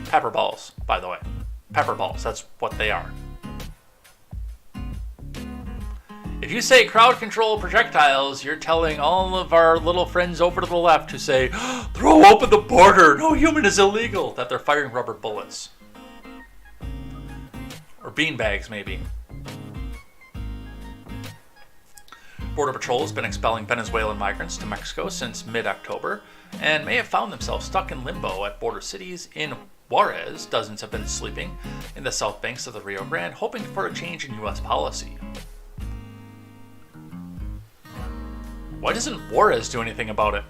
A: Pepper balls, by the way. Pepper balls, that's what they are. If you say crowd control projectiles, you're telling all of our little friends over to the left who say, throw open the border, no human is illegal, that they're firing rubber bullets. Or beanbags, maybe. Border Patrol has been expelling Venezuelan migrants to Mexico since mid-October and may have found themselves stuck in limbo at border cities in Juarez. Dozens have been sleeping in the south banks of the Rio Grande, hoping for a change in U.S. policy. Why doesn't Juarez do anything about it?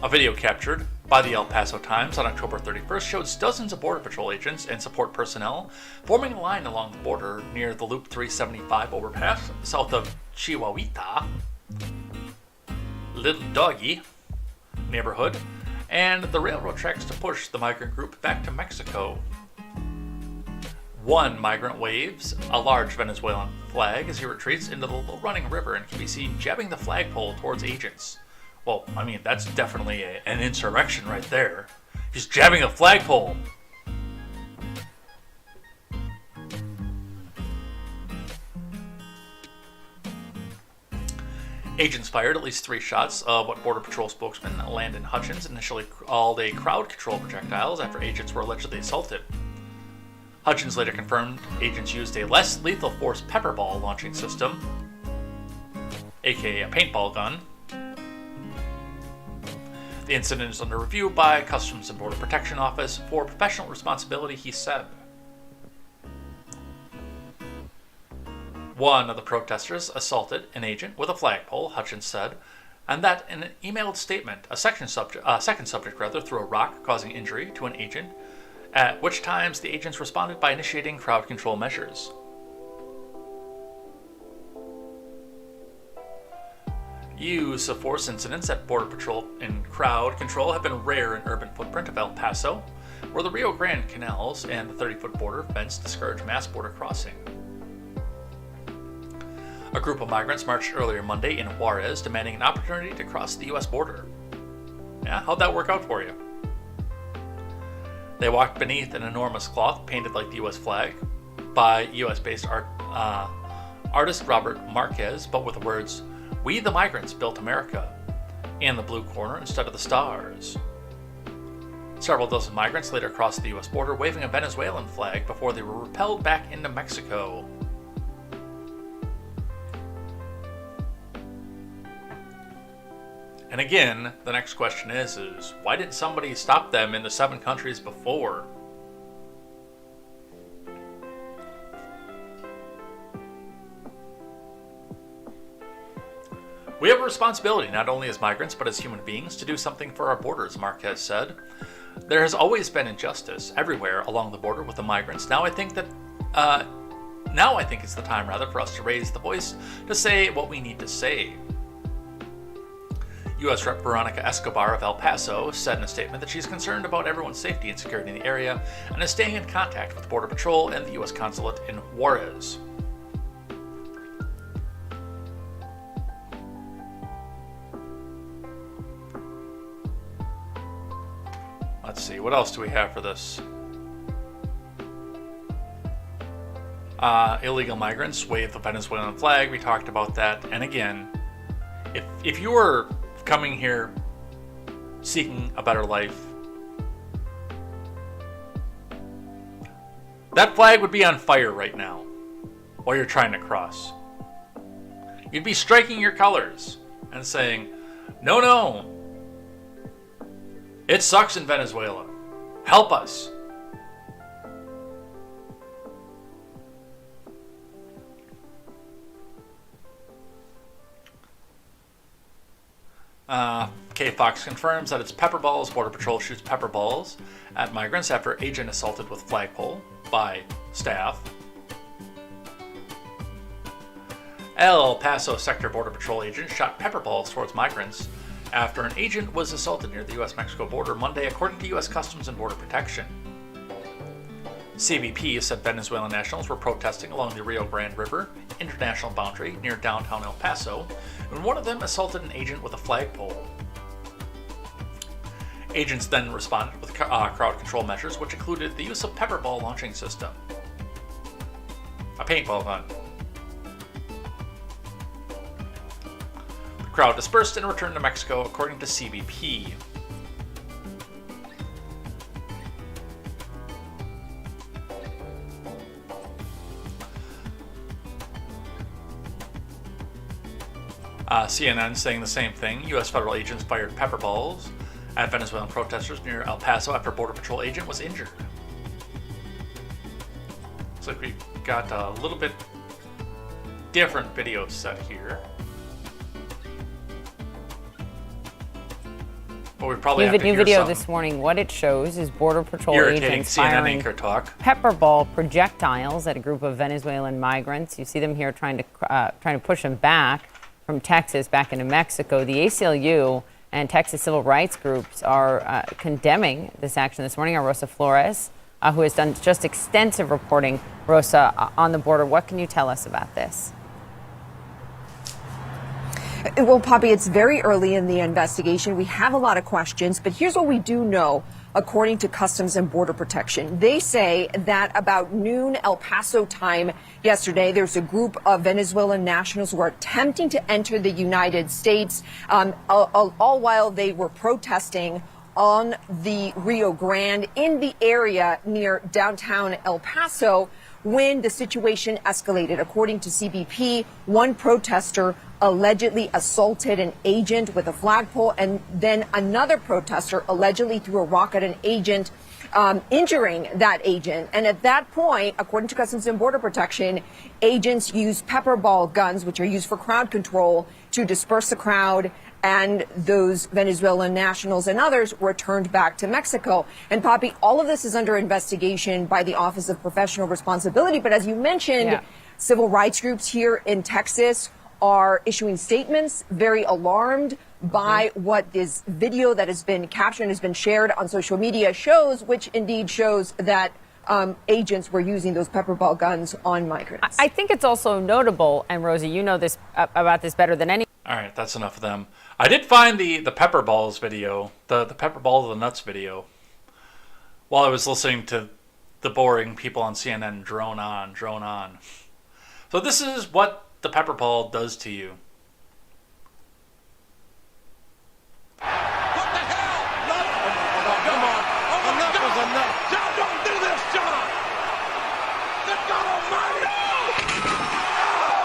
A: A video captured by the El Paso Times on October 31st shows dozens of Border Patrol agents and support personnel forming a line along the border near the Loop 375 overpass south of Chihuahuita, Little Doggy neighborhood, and the railroad tracks to push the migrant group back to Mexico. One migrant waves a large Venezuelan flag as he retreats into the running river and can be seen jabbing the flagpole towards agents. Well, I mean, that's definitely an insurrection right there. He's jabbing a flagpole. Agents fired at least 3 shots of what Border Patrol spokesman Landon Hutchins initially called a crowd control projectiles after agents were allegedly assaulted. Hutchins later confirmed agents used a less lethal force pepper ball launching system, aka a paintball gun. The incident is under review by Customs and Border Protection Office for professional responsibility, he said. One of the protesters assaulted an agent with a flagpole, Hutchins said, and that in an emailed statement, a second subject threw a rock, causing injury to an agent, at which times the agents responded by initiating crowd control measures. Use of force incidents at Border Patrol and crowd control have been rare in urban footprint of El Paso, where the Rio Grande canals and the 30-foot border fence discourage mass border crossing. A group of migrants marched earlier Monday in Juarez demanding an opportunity to cross the U.S. border. Yeah, how'd that work out for you? They walked beneath an enormous cloth painted like the U.S. flag by U.S.-based artist Robert Marquez, but with the words, "We the migrants built America," in the blue corner instead of the stars. Several dozen migrants later crossed the U.S. border waving a Venezuelan flag before they were repelled back into Mexico. And again, the next question is why didn't somebody stop them in the 7 countries before? We have a responsibility, not only as migrants, but as human beings, to do something for our borders, Marquez said. There has always been injustice everywhere along the border with the migrants. Now I think it's the time, for us to raise the voice to say what we need to say. U.S. Rep. Veronica Escobar of El Paso said in a statement that she's concerned about everyone's safety and security in the area and is staying in contact with Border Patrol and the U.S. Consulate in Juarez. Let's see, what else do we have for this? Illegal migrants wave the Venezuelan flag. We talked about that. And again, if you were coming here seeking a better life, that flag would be on fire right now while you're trying to cross. You'd be striking your colors and saying, no, it sucks in Venezuela. Help us. Fox confirms that it's pepper balls. Border Patrol shoots pepper balls at migrants after agent assaulted with flagpole by staff. El Paso Sector Border Patrol agent shot pepper balls towards migrants after an agent was assaulted near the U.S.-Mexico border Monday, according to U.S. Customs and Border Protection. CBP said Venezuelan nationals were protesting along the Rio Grande River international boundary near downtown El Paso when one of them assaulted an agent with a flagpole. Agents then responded with crowd control measures, which included the use of pepper ball launching system, a paintball gun. The crowd dispersed and returned to Mexico, according to CBP. CNN saying the same thing. U.S. federal agents fired pepper balls at Venezuelan protesters near El Paso after a Border Patrol agent was injured. Looks like we've got a little bit different video set here. But we probably have to hear
C: new video
A: some
C: this morning. What it shows is Border Patrol
A: irritating
C: agents
A: CNN
C: firing
A: anchor talk.
C: pepper ball projectiles at a group of Venezuelan migrants. You see them here trying to push them back from Texas back into Mexico. The ACLU and Texas civil rights groups are condemning this action this morning. Rosa Flores who has done just extensive reporting, Rosa, on the border. What can you tell us about this?
D: Well, Poppy, it's very early in the investigation. We have a lot of questions, but here's what we do know. According to Customs and Border Protection, they say that about noon El Paso time yesterday, there's a group of Venezuelan nationals who were attempting to enter the United States, all while they were protesting on the Rio Grande in the area near downtown El Paso when the situation escalated. According to CBP, one protester allegedly assaulted an agent with a flagpole, and then another protester allegedly threw a rock at an agent, injuring that agent. And at that point, according to Customs and Border Protection, agents used pepper ball guns, which are used for crowd control, to disperse the crowd, and those Venezuelan nationals and others were turned back to Mexico. And Poppy, all of this is under investigation by the Office of Professional Responsibility. But as you mentioned, civil rights groups here in Texas are issuing statements, very alarmed by what this video that has been captured and has been shared on social media shows, which indeed shows that agents were using those pepper ball guns on migrants.
C: I think it's also notable, and Rosie, you know this about this better than any.
A: All right, that's enough of them. I did find the pepper balls video, the pepper balls of the nuts video, while I was listening to the boring people on CNN drone on, drone on. So this is what the pepper ball does to you.
E: What the hell? No! Come on! Enough is enough! John, don't do this, John! Good God Almighty!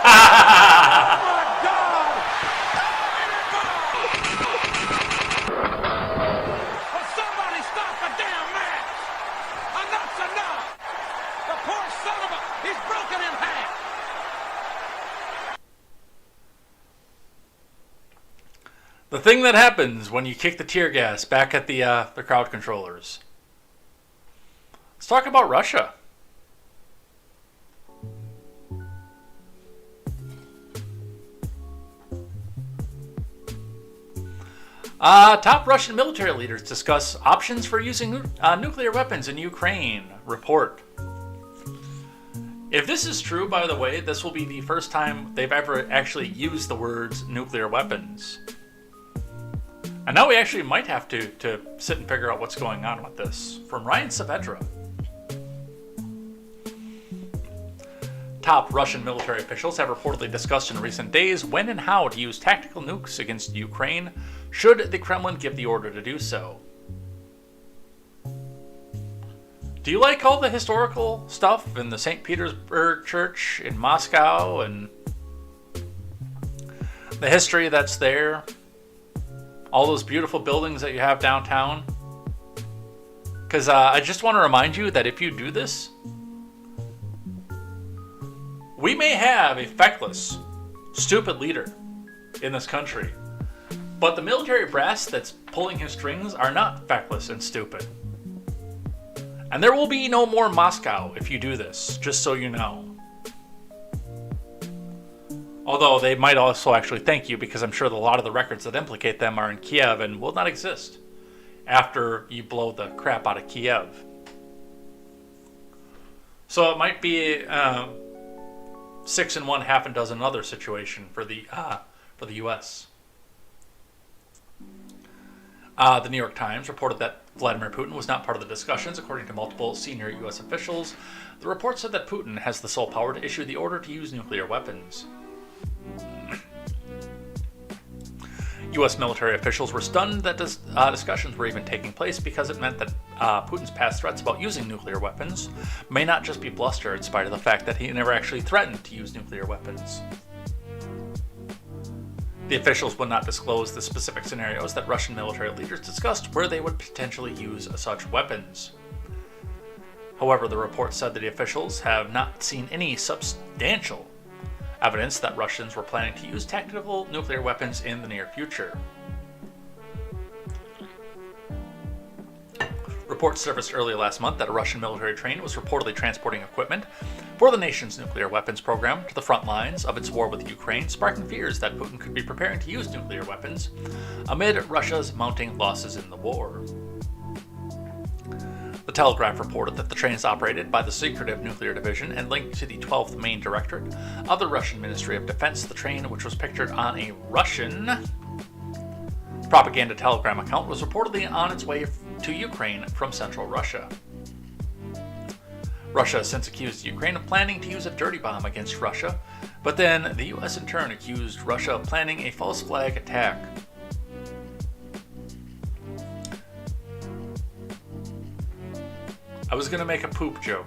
E: Oh my God! Will somebody stop the damn match? Enough's enough! The poor son of a... He's broken in half!
A: The thing that happens when you kick the tear gas back at the crowd controllers. Let's talk about Russia. Top Russian military leaders discuss options for using nuclear weapons in Ukraine. Report. If this is true, by the way, this will be the first time they've ever actually used the words nuclear weapons. And now we actually might have to sit and figure out what's going on with this. From Ryan Saavedra. Top Russian military officials have reportedly discussed in recent days when and how to use tactical nukes against Ukraine, should the Kremlin give the order to do so. Do you like all the historical stuff in the St. Petersburg Church in Moscow and the history that's there? All those beautiful buildings that you have downtown? Because I just want to remind you that if you do this, we may have a feckless, stupid leader in this country. But the military brass that's pulling his strings are not feckless and stupid. And there will be no more Moscow if you do this, just so you know. Although they might also actually thank you, because I'm sure that a lot of the records that implicate them are in Kiev and will not exist after you blow the crap out of Kiev. So it might be 6 in 1, half a dozen other situation for the U.S. The New York Times reported that Vladimir Putin was not part of the discussions, according to multiple senior U.S. officials. The report said that Putin has the sole power to issue the order to use nuclear weapons. U.S. military officials were stunned that discussions were even taking place, because it meant that Putin's past threats about using nuclear weapons may not just be bluster, in spite of the fact that he never actually threatened to use nuclear weapons. The officials would not disclose the specific scenarios that Russian military leaders discussed where they would potentially use such weapons. However, the report said that the officials have not seen any substantial evidence that Russians were planning to use tactical nuclear weapons in the near future. Reports surfaced earlier last month that a Russian military train was reportedly transporting equipment for the nation's nuclear weapons program to the front lines of its war with Ukraine, sparking fears that Putin could be preparing to use nuclear weapons amid Russia's mounting losses in the war. The Telegraph reported that the train is operated by the Secretive Nuclear Division and linked to the 12th Main Directorate of the Russian Ministry of Defense. The train, which was pictured on a Russian propaganda telegram account, was reportedly on its way to Ukraine from central Russia. Russia has since accused Ukraine of planning to use a dirty bomb against Russia, but then the US in turn accused Russia of planning a false flag attack. I was going to make a poop joke,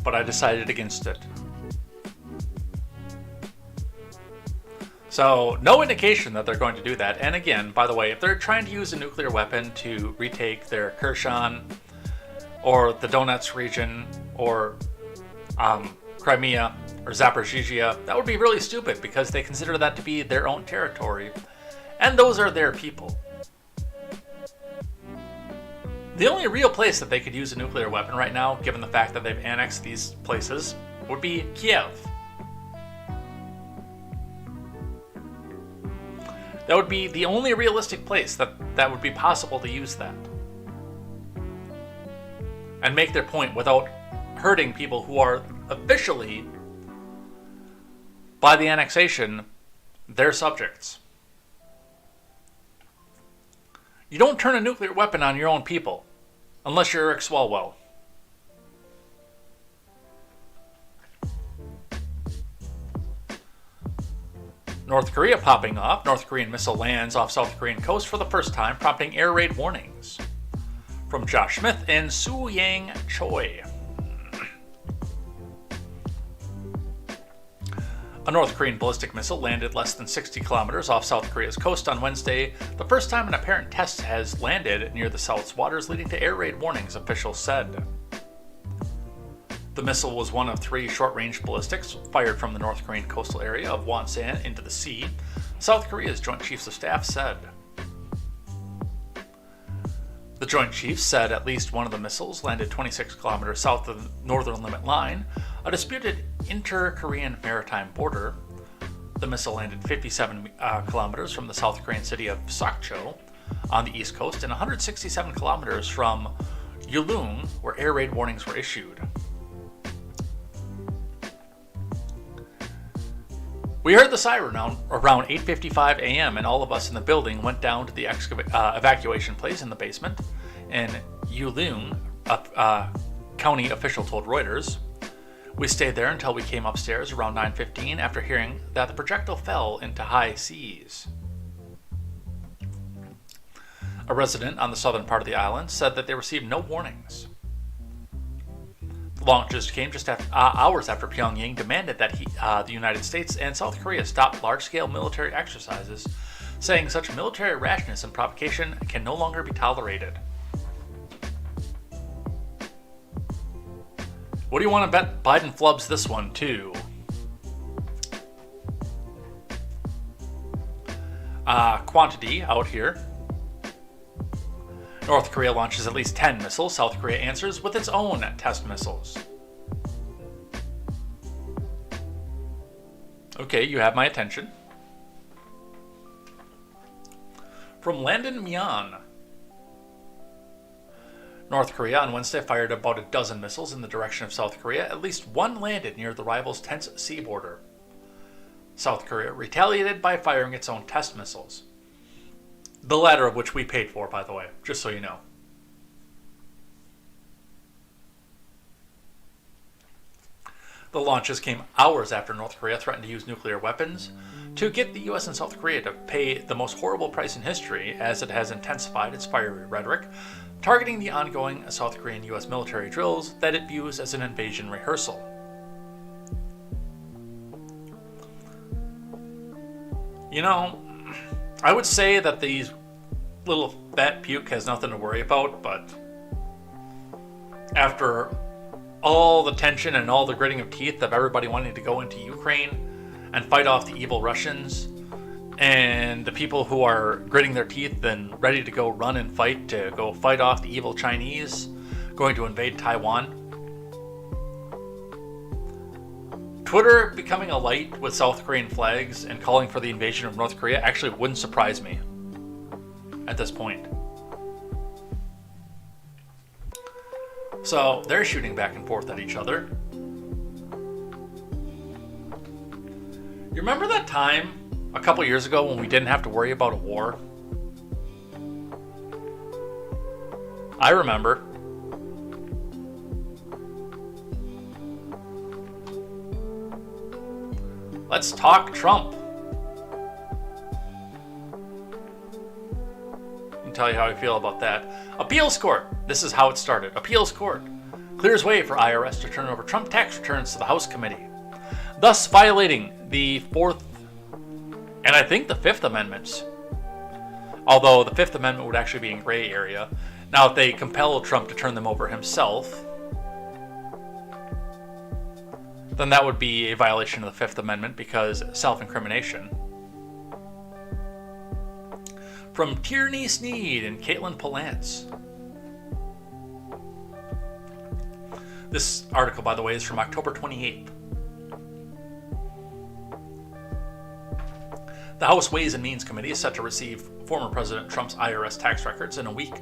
A: but I decided against it. So, no indication that they're going to do that. And again, by the way, if they're trying to use a nuclear weapon to retake their Kherson or the Donetsk region or Crimea or Zaporizhzhia, that would be really stupid because they consider that to be their own territory. And those are their people. The only real place that they could use a nuclear weapon right now, given the fact that they've annexed these places, would be Kiev. That would be the only realistic place that would be possible to use that. And make their point without hurting people who are officially, by the annexation, their subjects. You don't turn a nuclear weapon on your own people, unless you're Eric Swalwell. North Korea popping off. North Korean missile lands off South Korean coast for the first time, prompting air raid warnings. From Josh Smith and Su Yang Choi. A North Korean ballistic missile landed less than 60 kilometers off South Korea's coast on Wednesday, the first time an apparent test has landed near the South's waters, leading to air raid warnings, officials said. The missile was one of 3 short-range ballistics fired from the North Korean coastal area of Wonsan into the sea, South Korea's Joint Chiefs of Staff said. The Joint Chiefs said at least one of the missiles landed 26 kilometers south of the northern limit line, a disputed inter-Korean maritime border. The missile landed 57 kilometers from the South Korean city of Sokcho on the east coast and 167 kilometers from Yulung, where air raid warnings were issued. We heard the siren around 8:55 a.m. and all of us in the building went down to the evacuation place in the basement. And Yulung, a county official told Reuters, we stayed there until we came upstairs around 9:15 after hearing that the projectile fell into high seas. A resident on the southern part of the island said that they received no warnings. The launches came just hours after Pyongyang demanded that the United States and South Korea stop large-scale military exercises, saying such military rashness and provocation can no longer be tolerated. What do you want to bet Biden flubs this one, too? Quantity out here. North Korea launches at least 10 missiles. South Korea answers with its own test missiles. Okay, you have my attention. From Landon Mian. North Korea on Wednesday fired about a dozen missiles in the direction of South Korea. At least one landed near the rival's tense sea border. South Korea retaliated by firing its own test missiles. The latter of which we paid for, by the way, just so you know. The launches came hours after North Korea threatened to use nuclear weapons to get the US and South Korea to pay the most horrible price in history as it has intensified its fiery rhetoric, targeting the ongoing South Korean US military drills that it views as an invasion rehearsal. You know, I would say that these little fat puke has nothing to worry about, but after all the tension and all the gritting of teeth of everybody wanting to go into Ukraine and fight off the evil Russians, and the people who are gritting their teeth and ready to go run and fight to go fight off the evil Chinese going to invade Taiwan. Twitter becoming a light with South Korean flags and calling for the invasion of North Korea actually wouldn't surprise me at this point. So they're shooting back and forth at each other. You remember that time a couple years ago when we didn't have to worry about a war? I remember. Let's talk Trump. I'll tell you how I feel about that. Appeals court. This is how it started. Appeals court clears way for IRS to turn over Trump tax returns to the House committee, thus violating the Fourth and I think the Fifth Amendments. Although the Fifth Amendment would actually be in gray area. Now, if they compel Trump to turn them over himself, then that would be a violation of the Fifth Amendment because self-incrimination. From Tierney Sneed and Caitlin Palance. This article, by the way, is from October 28th. The House Ways and Means Committee is set to receive former President Trump's IRS tax records in a week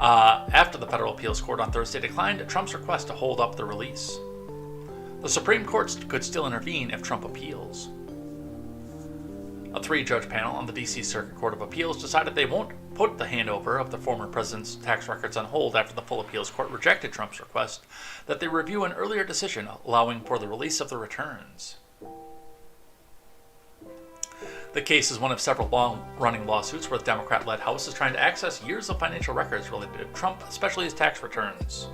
A: after the Federal Appeals Court on Thursday declined Trump's request to hold up the release. The Supreme Court could still intervene if Trump appeals. A 3-judge panel on the D.C. Circuit Court of Appeals decided they won't put the handover of the former president's tax records on hold after the full appeals court rejected Trump's request that they review an earlier decision allowing for the release of the returns. The case is one of several long-running lawsuits where the Democrat-led House is trying to access years of financial records related to Trump, especially his tax returns.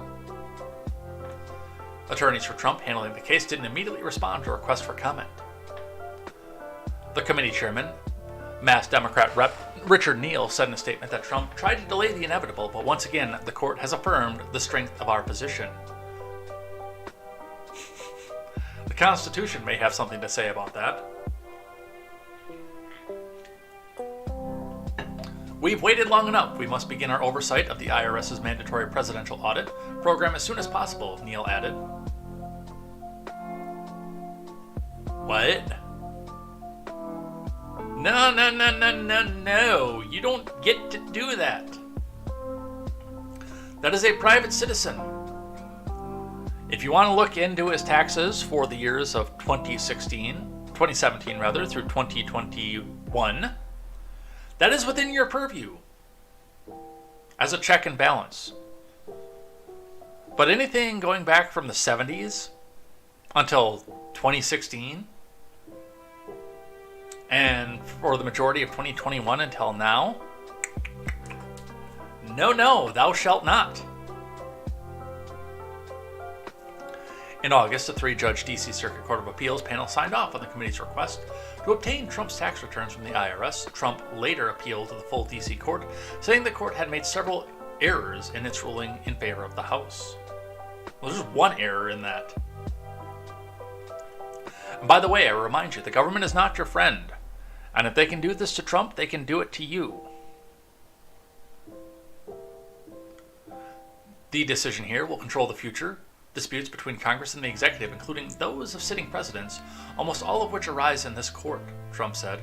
A: Attorneys for Trump handling the case didn't immediately respond to a request for comment. The committee chairman, Mass Democrat Rep. Richard Neal, said in a statement that Trump tried to delay the inevitable, but once again, the court has affirmed the strength of our position. The Constitution may have something to say about that. We've waited long enough. We must begin our oversight of the IRS's mandatory presidential audit program as soon as possible, Neal added. What? No. You don't get to do that. That is a private citizen. If you want to look into his taxes for the years of 2017 through 2021, that is within your purview as a check and balance. But anything going back from the 70s until 2016 and for the majority of 2021 until now, no, thou shalt not. In August, the 3-judge D.C. Circuit Court of Appeals panel signed off on the committee's request to obtain Trump's tax returns from the IRS. Trump later appealed to the full D.C. court, saying the court had made several errors in its ruling in favor of the House. Well, there's just one error in that. And by the way, I remind you, the government is not your friend. And if they can do this to Trump, they can do it to you. The decision here will control the future disputes between Congress and the executive, including those of sitting presidents, almost all of which arise in this court, Trump said.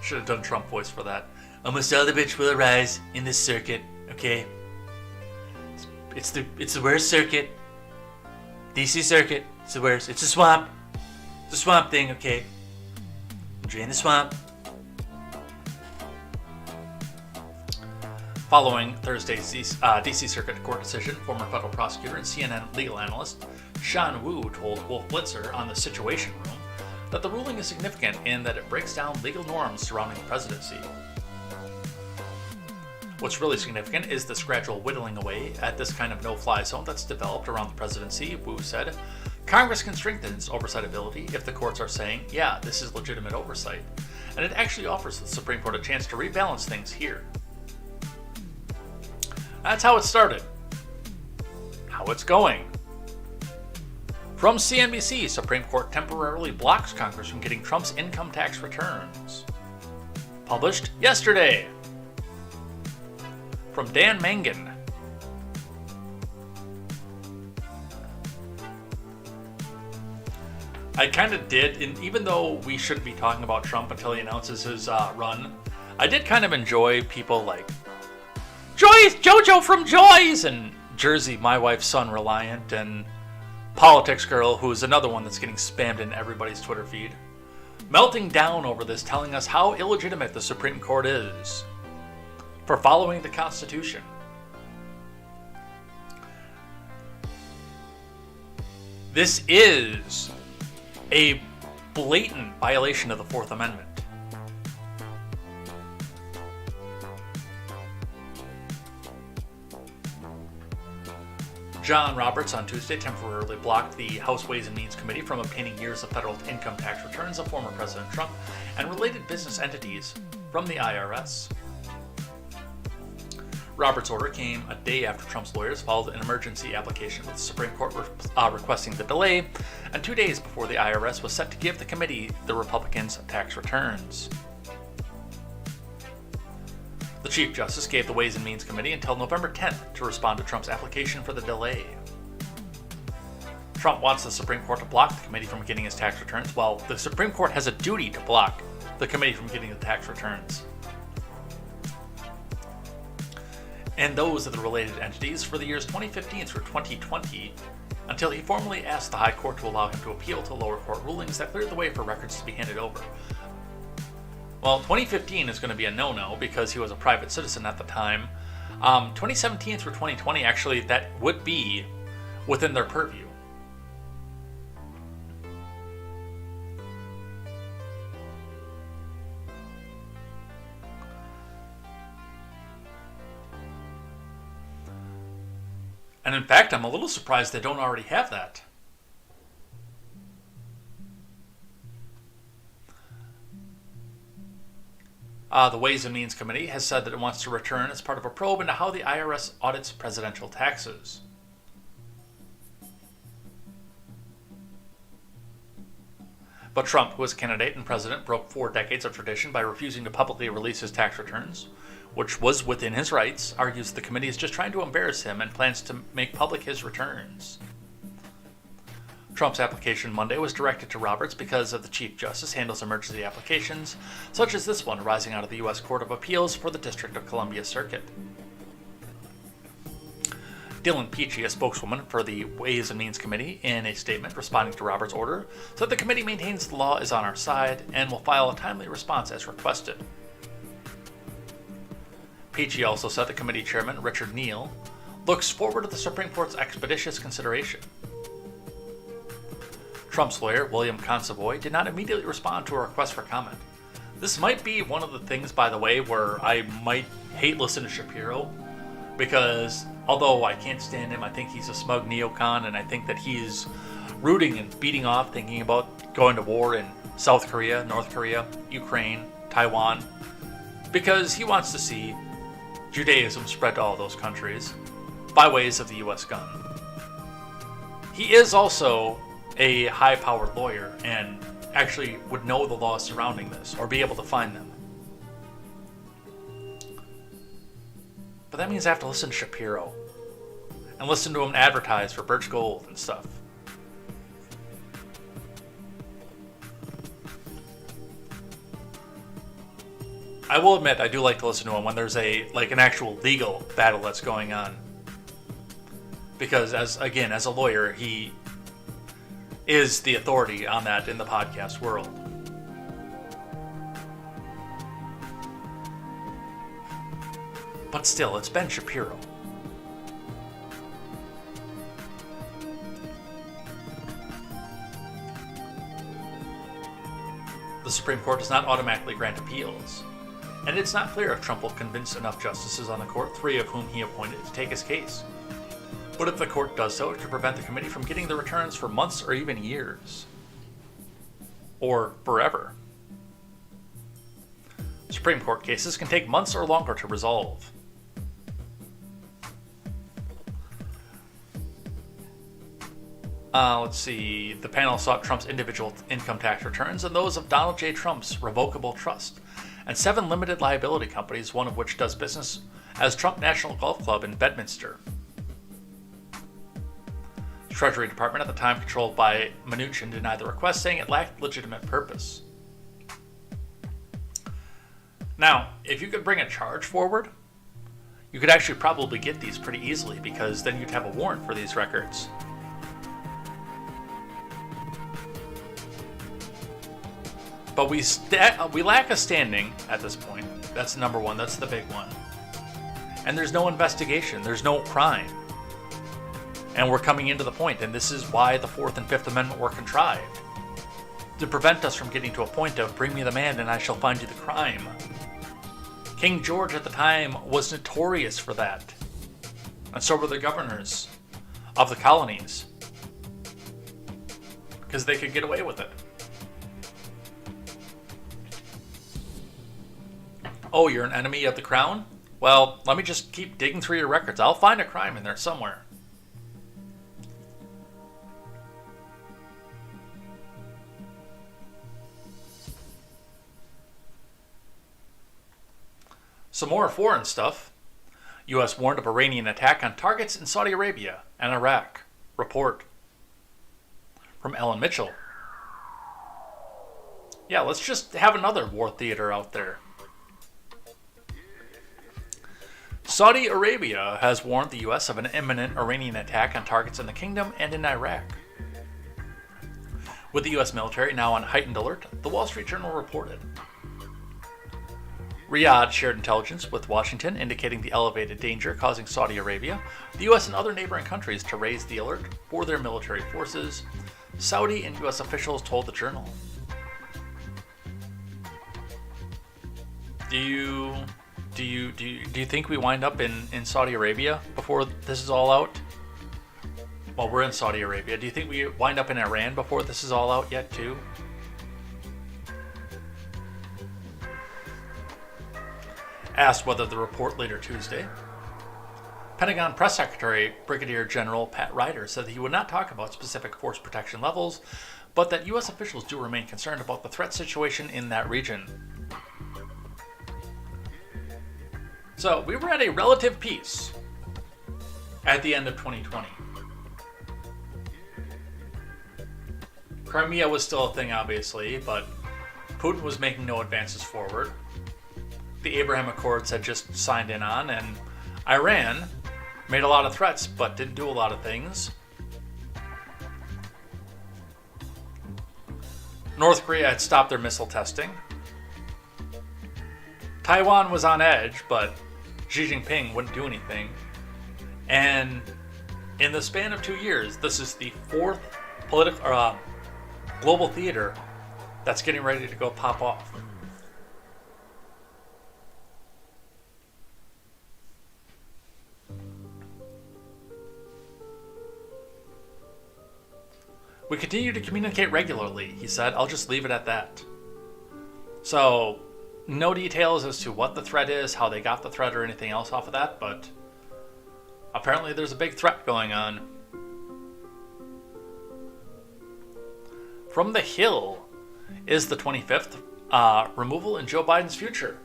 A: Should have done Trump voice for that. Almost all of which will arise in this circuit, okay? It's the worst circuit. DC circuit, it's the worst. It's a swamp. It's a swamp thing, okay? Drain the swamp. Following Thursday's D.C. Circuit Court decision, former federal prosecutor and CNN legal analyst Sean Wu told Wolf Blitzer on the Situation Room that the ruling is significant in that it breaks down legal norms surrounding the presidency. What's really significant is this gradual whittling away at this kind of no-fly zone that's developed around the presidency, Wu said. Congress can strengthen its oversight ability if the courts are saying, yeah, this is legitimate oversight, and it actually offers the Supreme Court a chance to rebalance things here. That's how it started. How it's going. From CNBC, Supreme Court temporarily blocks Congress from getting Trump's income tax returns. Published yesterday. From Dan Mangan. I kind of did, and even though we shouldn't be talking about Trump until he announces his run, I did kind of enjoy people like Joyce, JoJo from Joyce, and Jersey, My Wife's Son Reliant, and Politics Girl, who is another one that's getting spammed in everybody's Twitter feed, melting down over this, telling us how illegitimate the Supreme Court is for following the Constitution. This is a blatant violation of the Fourth Amendment. John Roberts on Tuesday temporarily blocked the House Ways and Means Committee from obtaining years of federal income tax returns of former President Trump and related business entities from the IRS. Roberts' order came a day after Trump's lawyers filed an emergency application with the Supreme Court requesting the delay, and 2 days before the IRS was set to give the committee the Republicans' tax returns. The Chief Justice gave the Ways and Means Committee until November 10th to respond to Trump's application for the delay. Trump wants the Supreme Court to block the committee from getting his tax returns, while the Supreme Court has a duty to block the committee from getting the tax returns. And those of the related entities for the years 2015 through 2020, until he formally asked the High Court to allow him to appeal to lower court rulings that cleared the way for records to be handed over. Well, 2015 is going to be a no-no because he was a private citizen at the time. 2017 through 2020, actually, that would be within their purview. And in fact, I'm a little surprised they don't already have that. The Ways and Means Committee has said that it wants to return as part of a probe into how the IRS audits presidential taxes. But Trump, who was a candidate and president, broke 4 decades of tradition by refusing to publicly release his tax returns, which was within his rights, argues the committee is just trying to embarrass him and plans to make public his returns. Trump's application Monday was directed to Roberts because of the Chief Justice handles emergency applications, such as this one arising out of the U.S. Court of Appeals for the District of Columbia Circuit. Dylan Peachy, a spokeswoman for the Ways and Means Committee, in a statement responding to Roberts' order, said the committee maintains the law is on our side and will file a timely response as requested. Peachy also said the committee chairman, Richard Neal, looks forward to the Supreme Court's expeditious consideration. Trump's lawyer, William Consovoy, did not immediately respond to a request for comment. This might be one of the things, by the way, where I might hate listen to Shapiro, because although I can't stand him, I think he's a smug neocon, and I think that he's rooting and beating off, thinking about going to war in South Korea, North Korea, Ukraine, Taiwan, because he wants to see Judaism spread to all those countries by ways of the U.S. gun. He is also a high-powered lawyer and actually would know the laws surrounding this or be able to find them. But that means I have to listen to Shapiro and listen to him advertise for Birch Gold and stuff. I will admit I do like to listen to him when there's an actual legal battle that's going on. Because as a lawyer, he is the authority on that in the podcast world. But still, it's Ben Shapiro. The Supreme Court does not automatically grant appeals, and it's not clear if Trump will convince enough justices on the court, 3 of whom he appointed, to take his case. But if the court does so, it could prevent the committee from getting the returns for months or even years. Or forever. Supreme Court cases can take months or longer to resolve. Let's see. The panel sought Trump's individual income tax returns and those of Donald J. Trump's revocable trust, and 7 limited liability companies, one of which does business as Trump National Golf Club in Bedminster. The Treasury Department, at the time controlled by Mnuchin, denied the request, saying it lacked legitimate purpose. Now, if you could bring a charge forward, You could actually probably get these pretty easily because then you'd have a warrant for these records. But we lack a standing at this point. That's number one. That's the big one. And there's no investigation. There's no crime. And we're coming into the point, and this is why the Fourth and Fifth Amendment were contrived. To prevent us from getting to a point of, bring me the man and I shall find you the crime. King George at the time was notorious for that. And so were the governors of the colonies. Because they could get away with it. Oh, you're an enemy of the crown? Well, let me just keep digging through your records. I'll find a crime in there somewhere. Some more foreign stuff. U.S. warned of Iranian attack on targets in Saudi Arabia and Iraq. Report from Ellen Mitchell. Yeah, let's just have another war theater out there. Saudi Arabia has warned the U.S. of an imminent Iranian attack on targets in the kingdom and in Iraq. With the U.S. military now on heightened alert, the Wall Street Journal reported. Riyadh shared intelligence with Washington indicating the elevated danger causing Saudi Arabia, the U.S. and other neighboring countries to raise the alert for their military forces, Saudi and U.S. officials told the Journal. Do you think we wind up in Saudi Arabia before this is all out? Well, we're in Saudi Arabia. Do you think we wind up in Iran before this is all out yet, too? Asked whether the report later Tuesday, Pentagon Press Secretary Brigadier General Pat Ryder said that he would not talk about specific force protection levels, but that U.S. officials do remain concerned about the threat situation in that region. So, we were at a relative peace at the end of 2020. Crimea was still a thing, obviously, but Putin was making no advances forward. The Abraham Accords had just signed in on, and Iran made a lot of threats, but didn't do a lot of things. North Korea had stopped their missile testing. Taiwan was on edge, but Xi Jinping wouldn't do anything. And in the span of 2 years, this is the fourth global theater that's getting ready to go pop off. We continue to communicate regularly, he said. I'll just leave it at that. So, no details as to what the threat is, how they got the threat, or anything else off of that, but apparently there's a big threat going on. From the Hill, is the 25th removal in Joe Biden's future?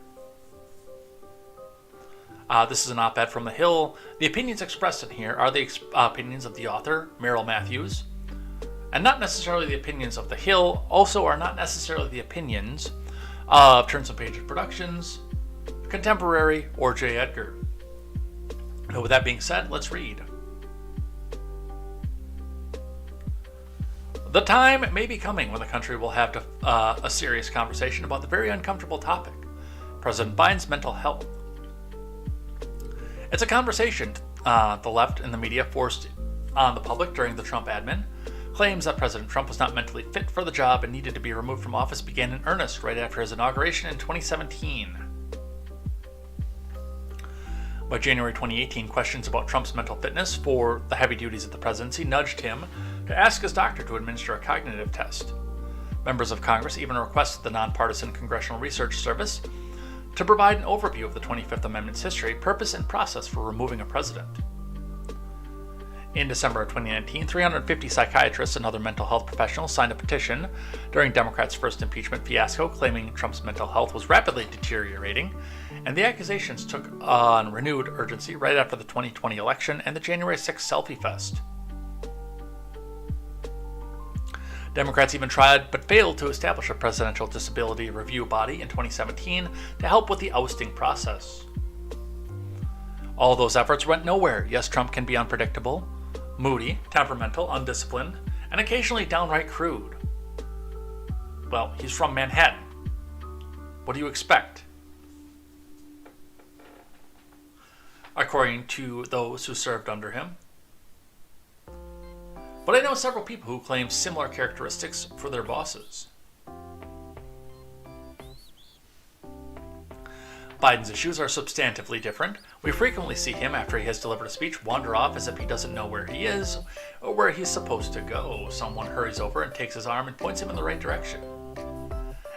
A: This is an op-ed from the Hill. The opinions expressed in here are the opinions of the author, Merrill Matthews, and not necessarily the opinions of the Hill, also are not necessarily the opinions of Turns and Pages Productions, Contemporary, or J. Edgar. And with that being said, let's read. The time may be coming when the country will have a serious conversation about the very uncomfortable topic, President Biden's mental health. It's a conversation the left and the media forced on the public during the Trump admin. Claims that President Trump was not mentally fit for the job and needed to be removed from office began in earnest right after his inauguration in 2017. By January 2018, questions about Trump's mental fitness for the heavy duties of the presidency nudged him to ask his doctor to administer a cognitive test. Members of Congress even requested the nonpartisan Congressional Research Service to provide an overview of the 25th Amendment's history, purpose, and process for removing a president. In December of 2019, 350 psychiatrists and other mental health professionals signed a petition during Democrats' first impeachment fiasco claiming Trump's mental health was rapidly deteriorating, and the accusations took on renewed urgency right after the 2020 election and the January 6th selfie fest. Democrats even tried but failed to establish a presidential disability review body in 2017 to help with the ousting process. All those efforts went nowhere. Yes, Trump can be unpredictable, moody, temperamental, undisciplined, and occasionally downright crude. Well, he's from Manhattan. What do you expect? According to those who served under him. But I know several people who claim similar characteristics for their bosses. Biden's issues are substantively different. We frequently see him, after he has delivered a speech, wander off as if he doesn't know where he is or where he's supposed to go. Someone hurries over and takes his arm and points him in the right direction.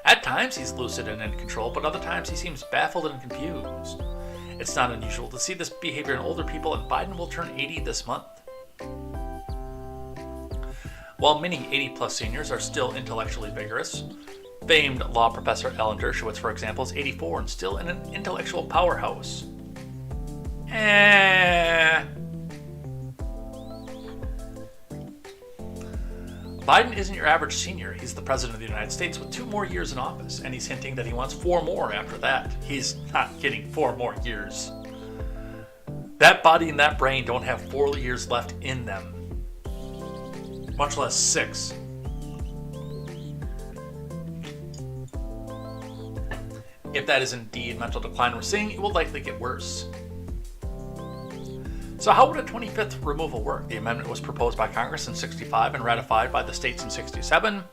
A: At times he's lucid and in control, but other times he seems baffled and confused. It's not unusual to see this behavior in older people, and Biden will turn 80 this month. While many 80-plus seniors are still intellectually vigorous, famed law professor Alan Dershowitz, for example, is 84 and still in an intellectual powerhouse. Biden isn't your average senior. He's the president of the United States with 2 more years in office, and he's hinting that he wants 4 more after that. He's not getting 4 more years. That body and that brain don't have 4 years left in them, much less 6. If that is indeed mental decline we're seeing, it will likely get worse. So how would a 25th removal work? The amendment was proposed by Congress in 65 and ratified by the states in 67.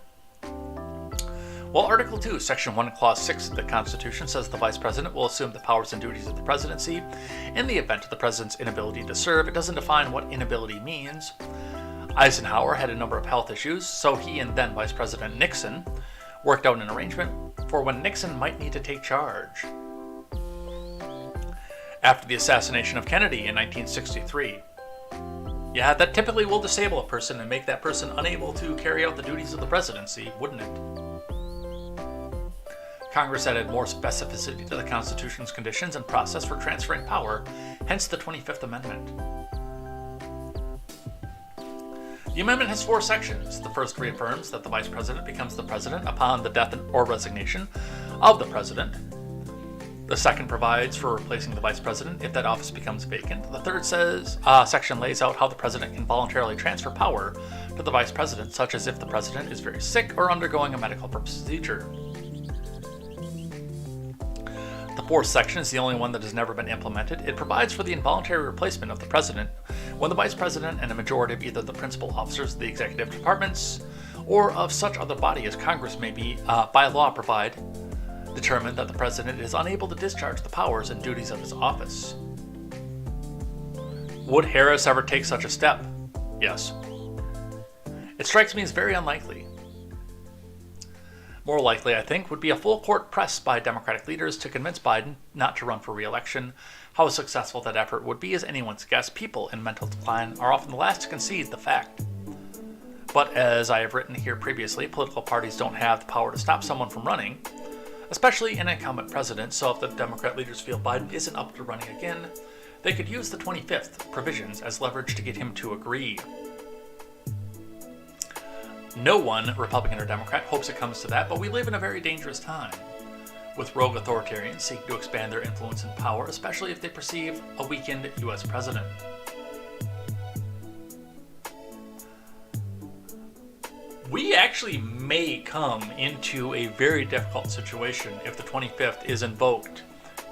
A: Well, Article 2, Section 1, Clause 6 of the Constitution says the Vice President will assume the powers and duties of the presidency in the event of the President's inability to serve. It doesn't define what inability means. Eisenhower had a number of health issues, so he and then Vice President Nixon worked out an arrangement for when Nixon might need to take charge. After the assassination of Kennedy in 1963. Yeah, that typically will disable a person and make that person unable to carry out the duties of the presidency, wouldn't it? Congress added more specificity to the Constitution's conditions and process for transferring power, hence the 25th Amendment. The amendment has 4 sections. The first reaffirms that the Vice President becomes the President upon the death or resignation of the President. The second provides for replacing the Vice President if that office becomes vacant. The third section lays out how the President can voluntarily transfer power to the Vice President, such as if the President is very sick or undergoing a medical procedure. The fourth section is the only one that has never been implemented. It provides for the involuntary replacement of the President when the Vice President and a majority of either the principal officers of the executive departments or of such other body as Congress may be, by law determined that the President is unable to discharge the powers and duties of his office. Would Harris ever take such a step? Yes. It strikes me as very unlikely. More likely, I think, would be a full court press by Democratic leaders to convince Biden not to run for re-election. How successful that effort would be is anyone's guess. People in mental decline are often the last to concede the fact. But as I have written here previously, political parties don't have the power to stop someone from running, especially an incumbent president, so if the Democrat leaders feel Biden isn't up to running again, they could use the 25th provisions as leverage to get him to agree. No one, Republican or Democrat, hopes it comes to that, but we live in a very dangerous time, with rogue authoritarians seeking to expand their influence and power, especially if they perceive a weakened U.S. president. We actually may come into a very difficult situation if the 25th is invoked,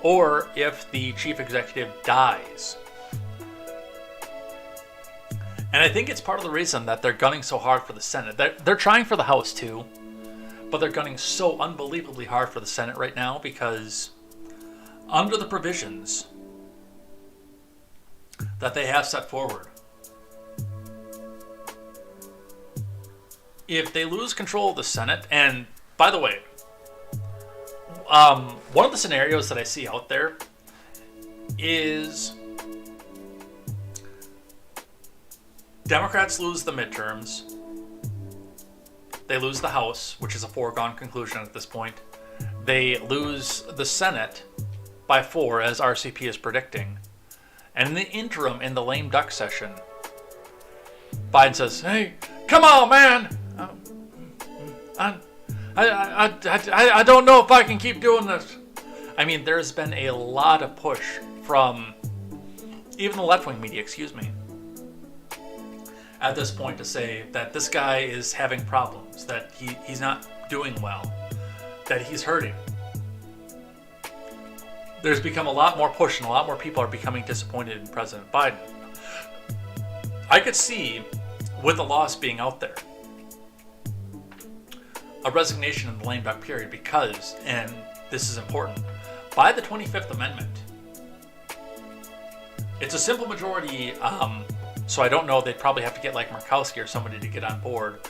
A: or if the chief executive dies. And I think it's part of the reason that they're gunning so hard for the Senate. They're trying for the House too, but they're gunning so unbelievably hard for the Senate right now because under the provisions that they have set forward, if they lose control of the Senate, and by the way, one of the scenarios that I see out there is Democrats lose the midterms, they lose the House, which is a foregone conclusion at this point, they lose the Senate by 4, as RCP is predicting, and in the interim, in the lame duck session, Biden says, "Hey, come on, man! I don't know if I can keep doing this." I mean, there's been a lot of push from even the left-wing media, excuse me, at this point to say that this guy is having problems, that he's not doing well, that he's hurting. There's become a lot more push and a lot more people are becoming disappointed in President Biden. I could see, with the loss being out there, a resignation in the lame duck period because, and this is important, by the 25th Amendment, it's a simple majority, so I don't know, they'd probably have to get like Murkowski or somebody to get on board,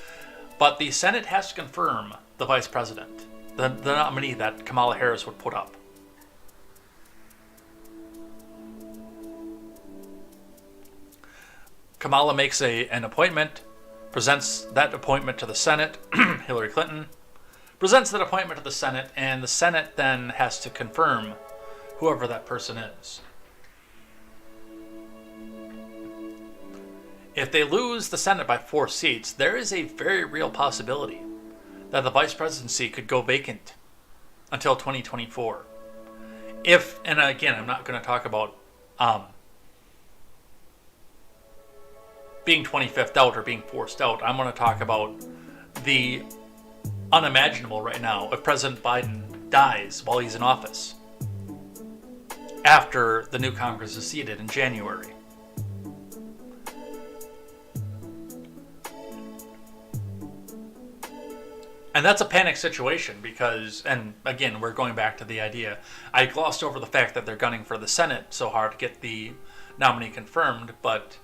A: but the Senate has to confirm the vice president, the nominee that Kamala Harris would put up. Kamala makes an appointment, presents that appointment to the Senate, Hillary Clinton, presents that appointment to the Senate, and the Senate then has to confirm whoever that person is. If they lose the Senate by 4 seats, there is a very real possibility that the vice presidency could go vacant until 2024. If, and again, I'm not going to talk about being 25th out or being forced out. I'm going to talk about the unimaginable right now if President Biden dies while he's in office after the new Congress is seated in January. And that's a panic situation because, and again, we're going back to the idea, I glossed over the fact that they're gunning for the Senate so hard to get the nominee confirmed, but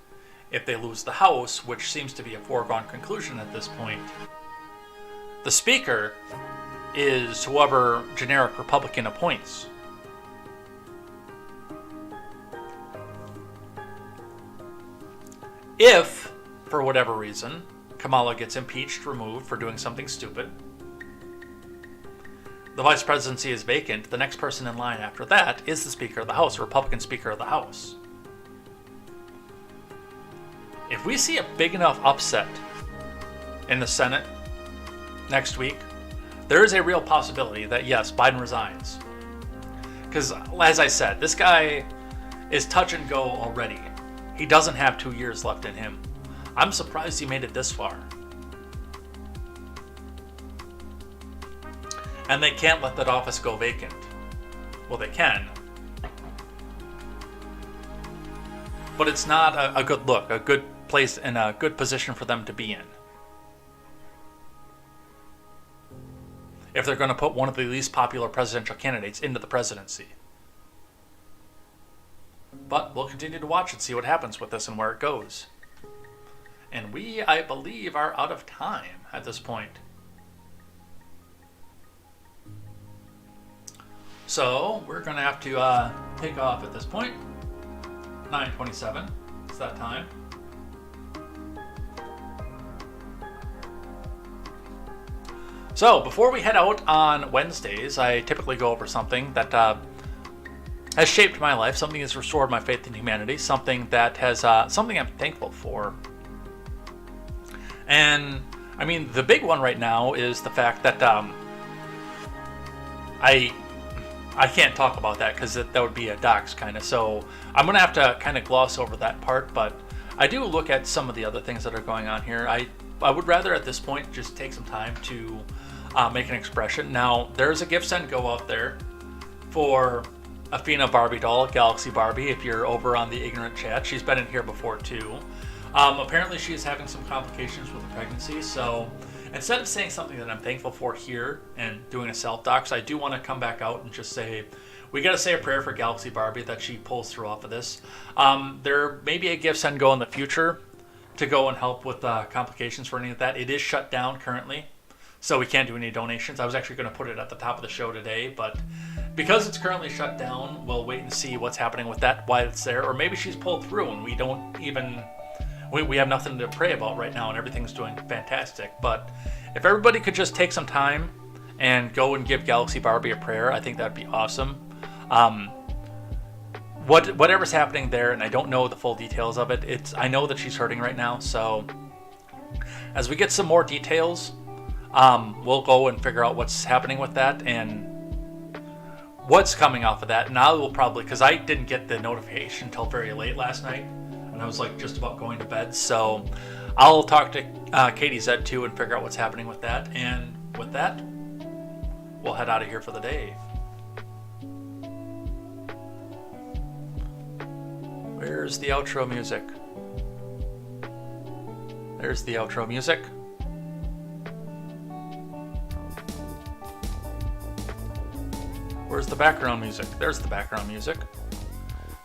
A: if they lose the House, which seems to be a foregone conclusion at this point, the Speaker is whoever generic Republican appoints. If, for whatever reason, Kamala gets impeached, removed for doing something stupid, the vice presidency is vacant, the next person in line after that is the Speaker of the House, the Republican Speaker of the House. If we see a big enough upset in the Senate next week, there is a real possibility that, yes, Biden resigns. Because, as I said, this guy is touch and go already. He doesn't have 2 years left in him. I'm surprised he made it this far. And they can't let that office go vacant. Well, they can. But it's not a good look, a good place, and a good position for them to be in. If they're going to put one of the least popular presidential candidates into the presidency. But we'll continue to watch and see what happens with this and where it goes. And we, I believe, are out of time at this point. So we're going to have to take off at this point. 9:27. It's that time. So before we head out on Wednesdays, I typically go over something that has shaped my life, something that's restored my faith in humanity, something that has something I'm thankful for. And I mean, the big one right now is the fact that I can't talk about that because that would be a dox kind of. So I'm going to have to kind of gloss over that part, but I do look at some of the other things that are going on here. I would rather at this point just take some time to make an expression. Now, there's a gift send go out there for Athena Barbie doll, Galaxy Barbie, if you're over on the ignorant chat. She's been in here before too. Apparently she is having some complications with the pregnancy, so instead of saying something that I'm thankful for here and doing a self-dox, I do want to come back out and just say, we got to say a prayer for Galaxy Barbie that she pulls through off of this. There may be a gift send go in the future to go and help with complications for any of that. It is shut down currently, so we can't do any donations. I was actually going to put it at the top of the show today, but because it's currently shut down, we'll wait and see what's happening with that, why it's there, or maybe she's pulled through and we don't even... We have nothing to pray about right now and everything's doing fantastic. But if everybody could just take some time and go and give Galaxy Barbie a prayer, I think that'd be awesome. Whatever's happening there, and I don't know the full details of it, I know that she's hurting right now. So as we get some more details, we'll go and figure out what's happening with that. And what's coming off of that, and I will probably, because I didn't get the notification until very late last night, and I was like just about going to bed, so I'll talk to KTZed too and figure out what's happening with that, and with that, we'll head out of here for the day. Where's the outro music? There's the outro music. Where's the background music? There's the background music.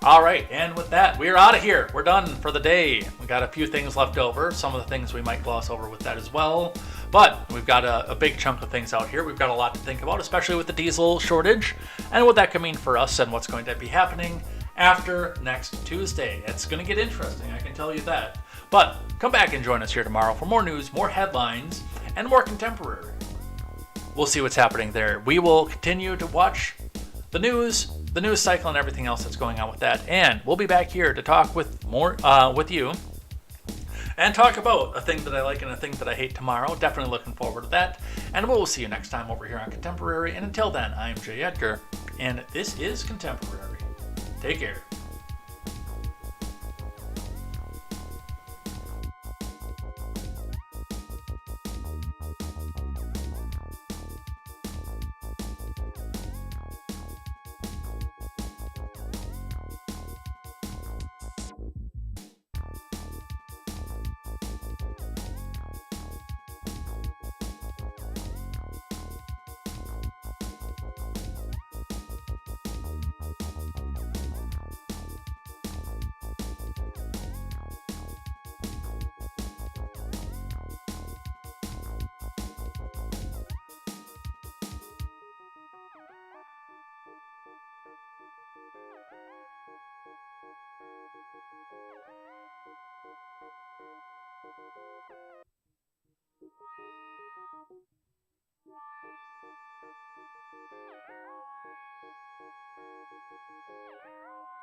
A: All right, and with that, we're out of here. We're done for the day. We got a few things left over. Some of the things we might gloss over with that as well. But we've got a big chunk of things out here. We've got a lot to think about, especially with the diesel shortage and what that could mean for us and what's going to be happening after next Tuesday. It's going to get interesting, I can tell you that. But come back and join us here tomorrow for more news, more headlines, and more contemporary. We'll see what's happening there. We will continue to watch the news cycle, and everything else that's going on with that. And we'll be back here to talk with more with you and talk about a thing that I like and a thing that I hate tomorrow. Definitely looking forward to that. And we'll see you next time over here on Contemporary. And until then, I'm Jay Edgar, and this is Contemporary. Take care.